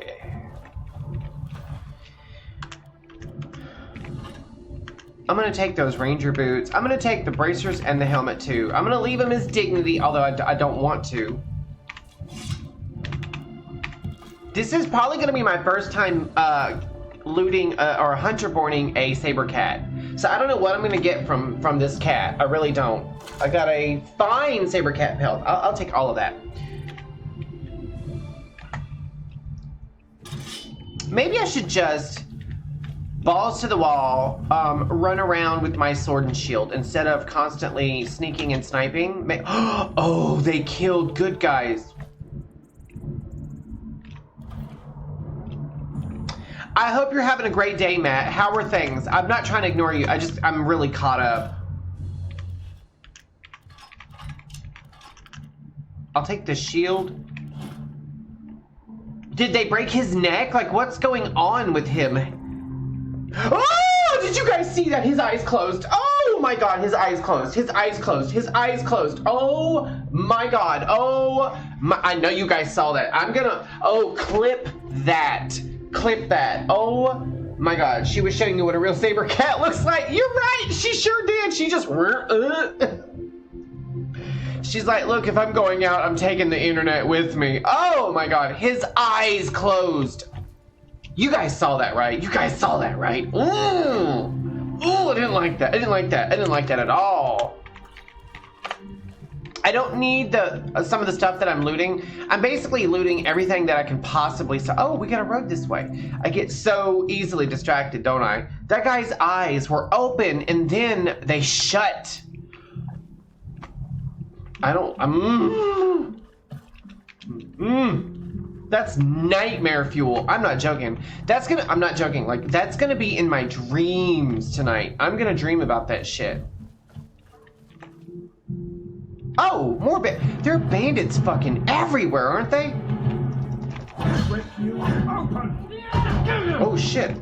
[SPEAKER 1] I'm gonna take those ranger boots. I'm gonna take the bracers and the helmet too. I'm gonna leave them as dignity, although I don't want to. This is probably gonna be my first time looting or hunter borning a saber cat. So I don't know what I'm gonna get from this cat. I really don't. I got a fine saber cat pelt. I'll take all of that. Maybe I should just balls to the wall, run around with my sword and shield instead of constantly sneaking and sniping. Oh, they killed good guys. I hope you're having a great day, Matt. How are things? I'm not trying to ignore you. I'm really caught up. I'll take the shield. Did they break his neck? Like, what's going on with him? Oh, did you guys see that? His eyes closed. Oh my God, his eyes closed. His eyes closed. His eyes closed. Oh my God. Oh my, I know you guys saw that. I'm gonna, oh, clip that. Clip that. Oh my God, she was showing you what a real saber cat looks like. You're right, she sure did. She just, she's like, look, if I'm going out, I'm taking the internet with me. Oh my God, his eyes closed. You guys saw that, right? You guys saw that, right? Ooh, I didn't like that. I didn't like that at all. I don't need some of the stuff that I'm looting. I'm basically looting everything that I can possibly. Oh, we got a road this way. I get so easily distracted, don't I? That guy's eyes were open and then they shut. That's nightmare fuel. I'm not joking. I'm not joking. Like, that's gonna be in my dreams tonight. I'm gonna dream about that shit. Oh, there are bandits fucking everywhere, aren't they? Oh shit.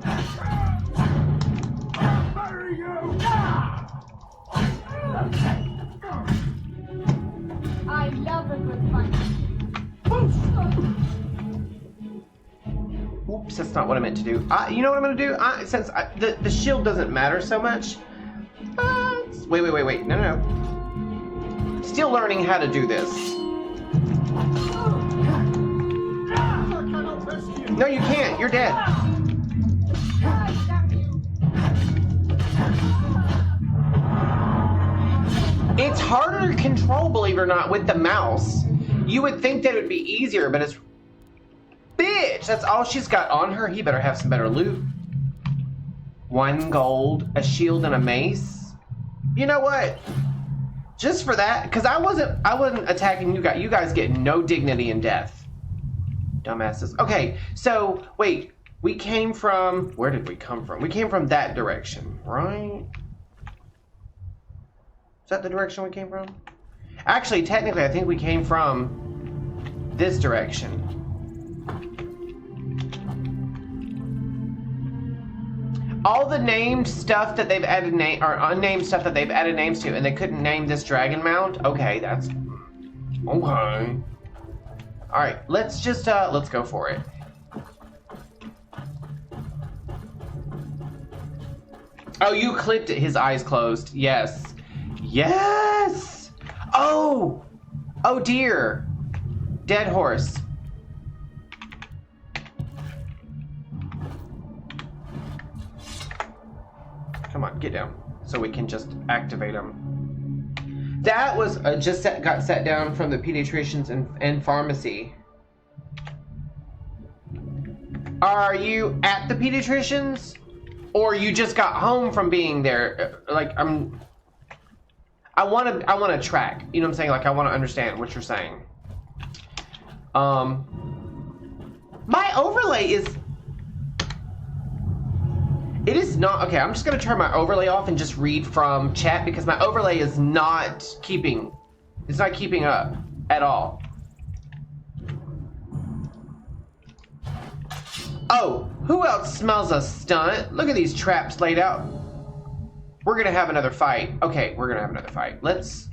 [SPEAKER 6] I love a good fight.
[SPEAKER 1] Oops, that's not what I meant to do. You know what I'm gonna do? Since the shield doesn't matter so much. Wait. No. Still learning how to do this. No, you can't. You're dead. It's harder to control, believe it or not, with the mouse. You would think that it would be easier, but it's... Bitch! That's all she's got on her. He better have some better loot. 1 gold, a shield, and a mace. You know what? Just for that, because I wasn't attacking you guys. You guys get no dignity in death. Dumbasses. Okay, so, wait. We came from... Where did we come from? We came from that direction, right? Is that the direction we came from? Actually, technically, I think we came from this direction. All the named stuff that they've added or unnamed stuff that they've added names to, and they couldn't name this dragon mount. Okay, that's okay. All right, let's just let's go for it. Oh, you clipped it. His eyes closed. Yes. Yes! Oh! Oh dear! Dead horse. Come on, get down. So we can just activate him. That was got set down from the pediatricians and pharmacy. Are you at the pediatricians? Or you just got home from being there? Like, I want to track. You know what I'm saying? Like, I want to understand what you're saying. My overlay is... It is not... Okay, I'm just going to turn my overlay off and just read from chat because my overlay is not keeping... It's not keeping up at all. Oh, who else smells a stunt? Look at these traps laid out. We're gonna have another fight. Okay, we're gonna have another fight. Let's...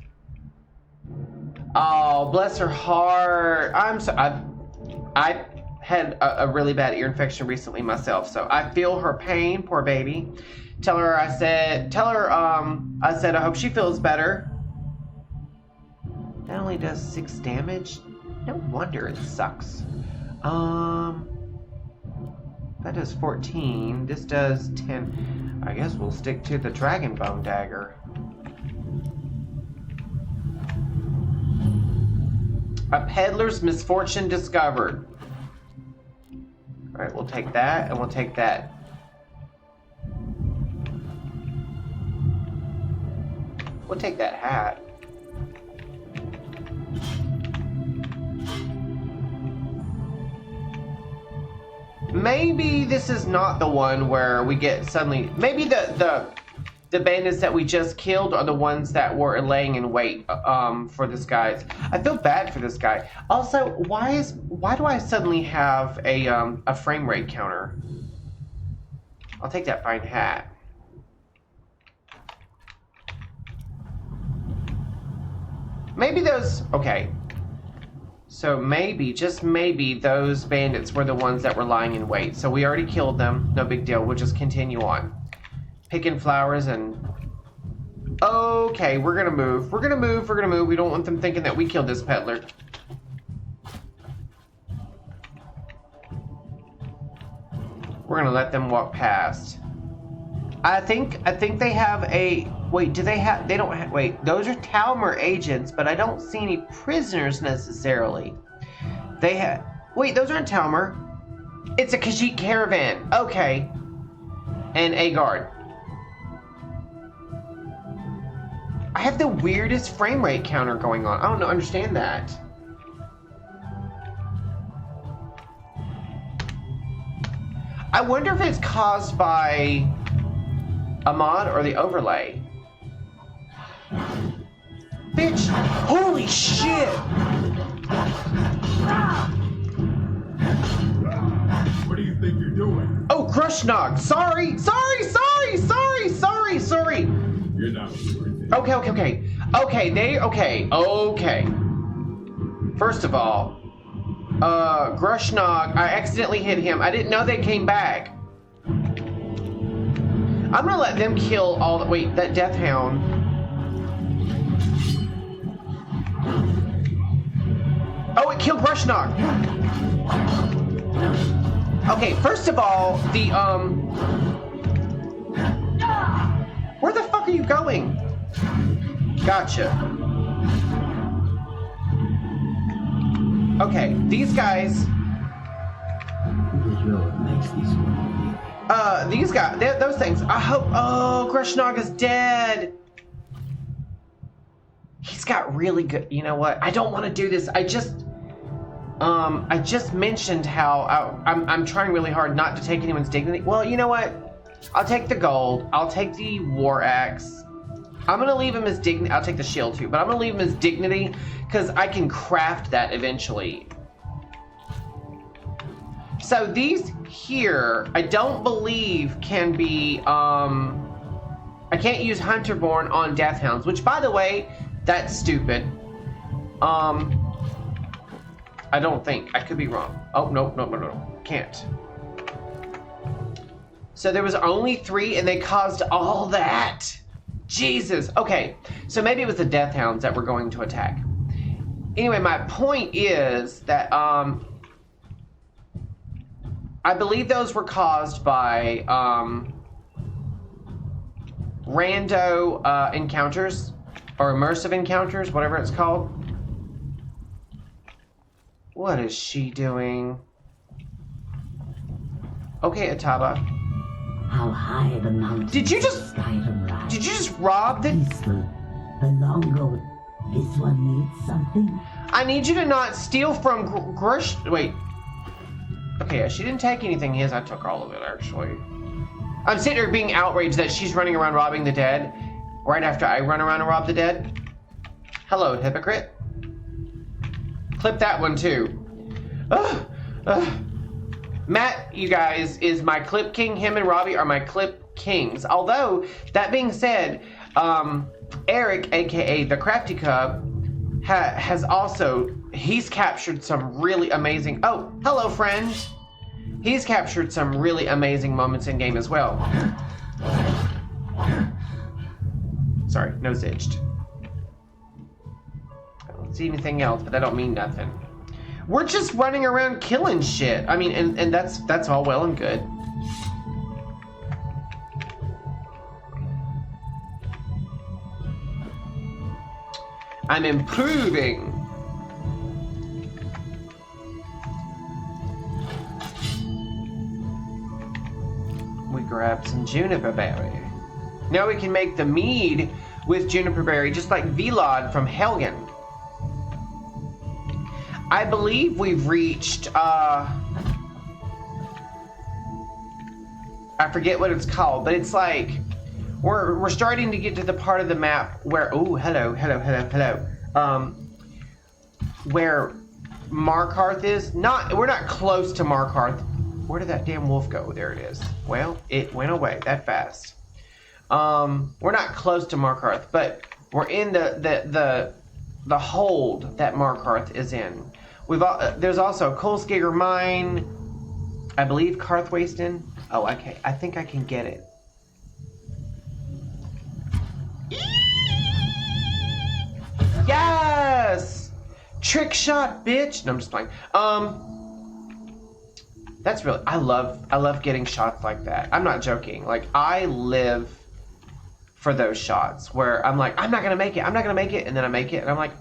[SPEAKER 1] Oh, bless her heart. I'm so... I had a really bad ear infection recently myself, so I feel her pain, poor baby. I said, I hope she feels better. That only does 6 damage? No wonder it sucks. That does 14. This does 10. I guess we'll stick to the Dragon Bone Dagger. A peddler's misfortune discovered. Alright, we'll take that, and we'll take that. We'll take that hat. Maybe this is not the one where we get suddenly... Maybe the bandits that we just killed are the ones that were laying in wait for this guy. I feel bad for this guy. Also, why do I suddenly have a frame rate counter? I'll take that fine hat. Maybe those... Okay. So maybe, just maybe, those bandits were the ones that were lying in wait. So we already killed them. No big deal. We'll just continue on. Picking flowers and... Okay, we're gonna move. We're gonna move. We don't want them thinking that we killed this peddler. We're gonna let them walk past. I think they have a... Wait, do they have... They don't have... Wait, those are Talmer agents, but I don't see any prisoners necessarily. They have... Wait, those aren't Talmer. It's a Khajiit caravan. Okay. And a guard. I have the weirdest frame rate counter going on. I don't understand that. I wonder if it's caused by a mod or the overlay. Bitch! Holy shit!
[SPEAKER 2] What do you think you're doing?
[SPEAKER 1] Oh, Grushnog! Sorry! Sorry!
[SPEAKER 2] You're not worth it.
[SPEAKER 1] Okay. First of all, Grushnog, I accidentally hit him. I didn't know they came back. I'm gonna let them kill all the. Wait, that Death Hound. Oh, it killed Grushnog. Okay, first of all, the where the fuck are you going? Gotcha. Okay, these guys. These guys, those things. I hope. Oh, Grushnog is dead. He's got really good. You know what? I don't want to do this. I just mentioned how I'm trying really hard not to take anyone's dignity. Well, you know what? I'll take the gold. I'll take the war axe. I'm gonna leave him as dignity. I'll take the shield too, but I'm gonna leave him as dignity because I can craft that eventually. So these here, I don't believe can be. I can't use Hunterborn on Deathhounds, which, by the way, that's stupid. I don't think. I could be wrong. Oh, no. Can't. So there was only 3 and they caused all that. Jesus. Okay, so maybe it was the Deathhounds that were going to attack. Anyway, my point is that I believe those were caused by rando encounters or immersive encounters, whatever it's called. What is she doing? Okay, Ataba.
[SPEAKER 6] How high the mountain?
[SPEAKER 1] Did you just rob the?
[SPEAKER 6] Peaceful. The longer this one needs something.
[SPEAKER 1] I need you to not steal from Grush. Wait. Okay, yeah, she didn't take anything. Yes, I took all of it actually. I'm sitting here being outraged that she's running around robbing the dead right after I run around and rob the dead. Hello, hypocrite. Clip that one too. Matt, you guys, is my clip king. Him and Robbie are my clip kings. Although, that being said, Eric, aka the Crafty Cub, has also, he's captured some really amazing, oh, hello friend. He's captured some really amazing moments in game as well. Sorry, nose itched. I don't see anything else, but that don't mean nothing. We're just running around killing shit. I mean, and that's all well and good. I'm improving. We grabbed some juniper berry. Now we can make the mead with juniper berry, just like Velod from Helgen. I believe we've reached, I forget what it's called, but it's like, we're starting to get to the part of the map where, oh, hello. Where Markarth is. We're not close to Markarth. Where did that damn wolf go? There it is. Well, it went away that fast. We're not close to Markarth, but we're in the hold that Markarth is in. There's also Kolskigger Mine, I believe Karthwasten. Oh, okay. I think I can get it. Yes! Trick shot, bitch! No, I'm just playing. That's really, I love getting shots like that. I'm not joking. Like, I live for those shots where I'm like, I'm not gonna make it, and then I make it, and I'm like.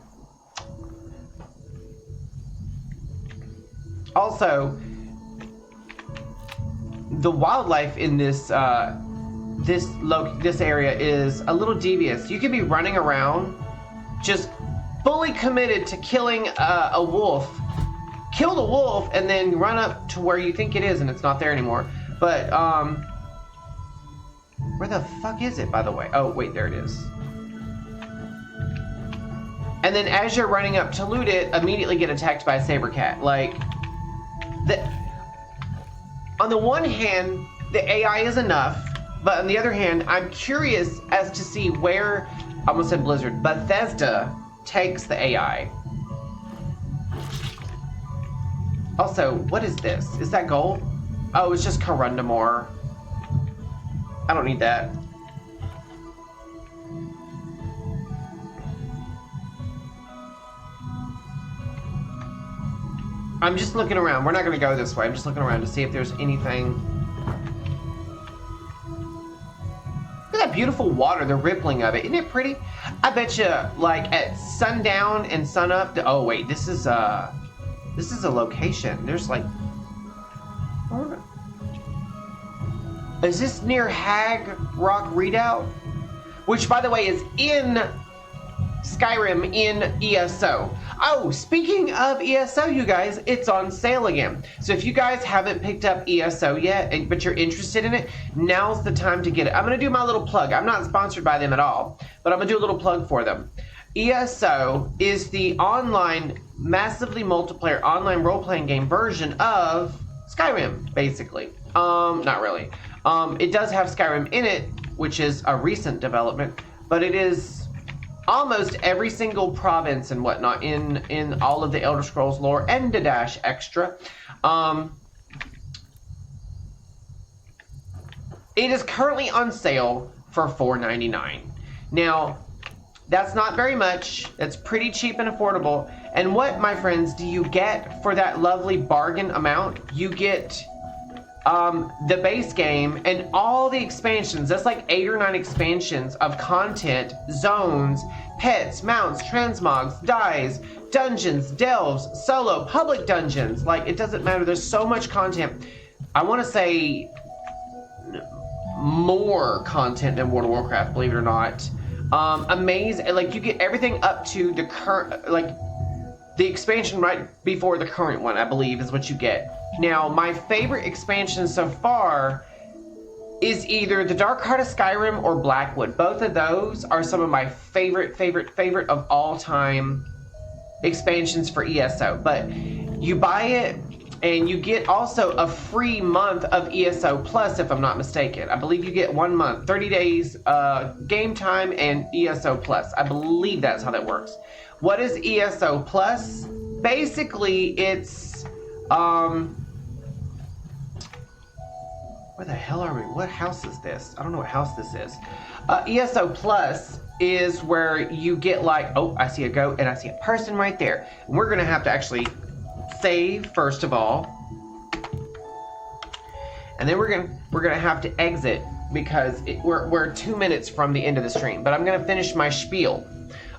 [SPEAKER 1] Also, the wildlife in this this area is a little devious. You could be running around, just fully committed to killing a wolf, kill the wolf, and then run up to where you think it is, and it's not there anymore. But where the fuck is it, by the way? Oh wait, there it is. And then as you're running up to loot it, immediately get attacked by a saber cat. Like, on the one hand, the AI is enough, but on the other hand, I'm curious as to see where, I almost said Blizzard, Bethesda takes the AI. Also, what is this? Is that gold? Oh, it's just Corundamore. I don't need that. I'm just looking around. We're not going to go this way. I'm just looking around to see if there's anything. Look at that beautiful water, the rippling of it. Isn't it pretty? I bet you, like, at sundown and sunup. Oh, wait. This is a location. There's, like... Is this near Hag Rock Redoubt? Which, by the way, is in Skyrim in ESO. Oh, speaking of ESO, you guys, it's on sale again. So if you guys haven't picked up ESO yet, but you're interested in it, now's the time to get it. I'm going to do my little plug. I'm not sponsored by them at all, but I'm going to do a little plug for them. ESO is the online, massively multiplayer online role-playing game version of Skyrim, basically. Not really. It does have Skyrim in it, which is a recent development, but it is almost every single province and whatnot in all of the Elder Scrolls lore and the Dash Extra. It is currently on sale for $4.99. Now, that's not very much. That's pretty cheap and affordable. And what, my friends, do you get for that lovely bargain amount? You get the base game and all the expansions. That's like 8 or 9 expansions of content, zones, pets, mounts, transmogs, dyes, dungeons, delves, solo, public dungeons. Like, it doesn't matter. There's so much content. I want to say more content than World of Warcraft, believe it or not. Amazing. Like, you get everything up to the current, like, the expansion right before the current one, I believe, is what you get. Now, my favorite expansion so far is either the Dark Heart of Skyrim or Blackwood. Both of those are some of my favorite of all time expansions for ESO. But you buy it and you get also a free month of ESO Plus, if I'm not mistaken. I believe you get 1 month, 30 days game time and ESO Plus. I believe that's how that works. What is ESO Plus? Basically, it's where the hell are we? What house is this? I don't know what house this is. ESO Plus is where you get, like, oh, I see a goat and I see a person right there. And we're gonna have to actually save first of all, and then we're gonna have to exit because we're 2 minutes from the end of the stream. But I'm gonna finish my spiel.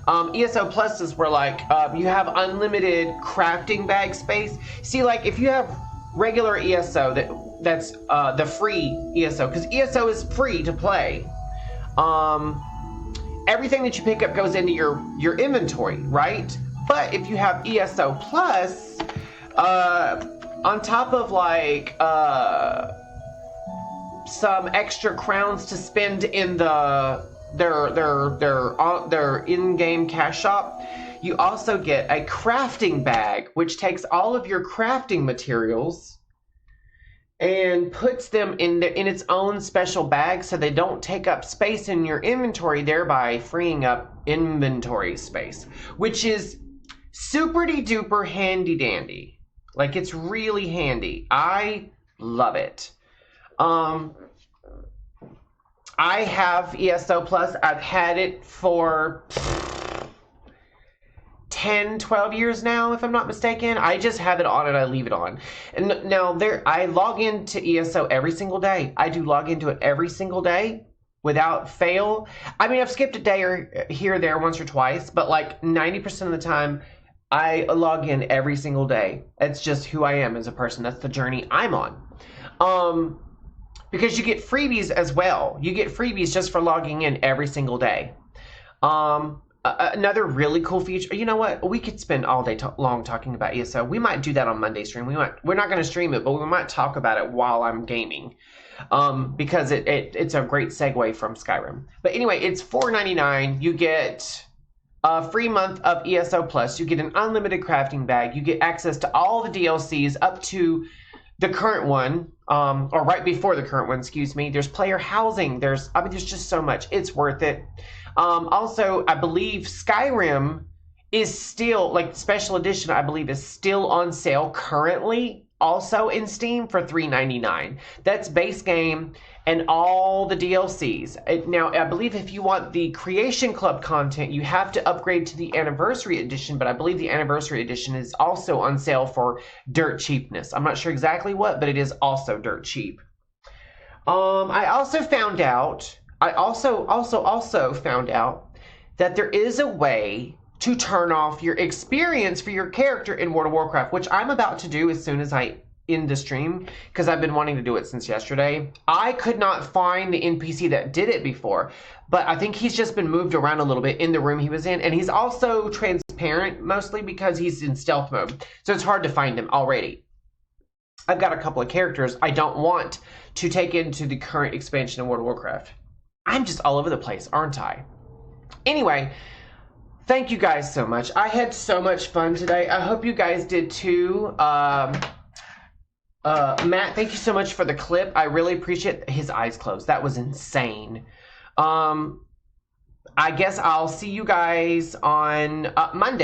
[SPEAKER 1] ESO Plus is where, like, you have unlimited crafting bag space. See, like, if you have regular ESO, that's the free ESO, because ESO is free to play. Everything that you pick up goes into your inventory, right? But if you have ESO Plus, on top of, like, some extra crowns to spend in their in-game cash shop, you also get a crafting bag, which takes all of your crafting materials and puts them in its own special bag so they don't take up space in your inventory, thereby freeing up inventory space, which is super-de-duper handy-dandy. Like, it's really handy. I love it. I have ESO Plus. I've had it for 10, 12 years now, if I'm not mistaken. I just have it on and I leave it on. And now I log into ESO every single day. I do log into it every single day without fail. I mean, I've skipped a day or here or there once or twice, but like 90% of the time, I log in every single day. It's just who I am as a person. That's the journey I'm on. because you get freebies as well. You get freebies just for logging in every single day. Another really cool feature. You know what? We could spend all day long talking about ESO. We might do that on Monday stream. We're not going to stream it, but we might talk about it while I'm gaming, because it's a great segue from Skyrim. But anyway, it's $4.99. You get a free month of ESO Plus. You get an unlimited crafting bag. You get access to all the DLCs up to the current one, or right before the current one, excuse me. There's player housing. There's just so much. It's worth it. Also, I believe Skyrim is still, like, special edition, I believe, is still on sale currently, also in Steam for $3.99. That's base game and all the DLCs. Now, I believe if you want the Creation Club content, you have to upgrade to the Anniversary Edition, but I believe the Anniversary Edition is also on sale for dirt cheapness. I'm not sure exactly what, but it is also dirt cheap. I also found out that there is a way to turn off your experience for your character in World of Warcraft, which I'm about to do as soon as I end the stream, because I've been wanting to do it since yesterday. I could not find the NPC that did it before, but I think he's just been moved around a little bit in the room he was in, and he's also transparent, mostly because he's in stealth mode, so it's hard to find him already. I've got a couple of characters I don't want to take into the current expansion of World of Warcraft. I'm just all over the place, aren't I? Anyway, thank you guys so much. I had so much fun today. I hope you guys did too. Matt, thank you so much for the clip. I really appreciate his eyes closed. That was insane. I guess I'll see you guys on Monday.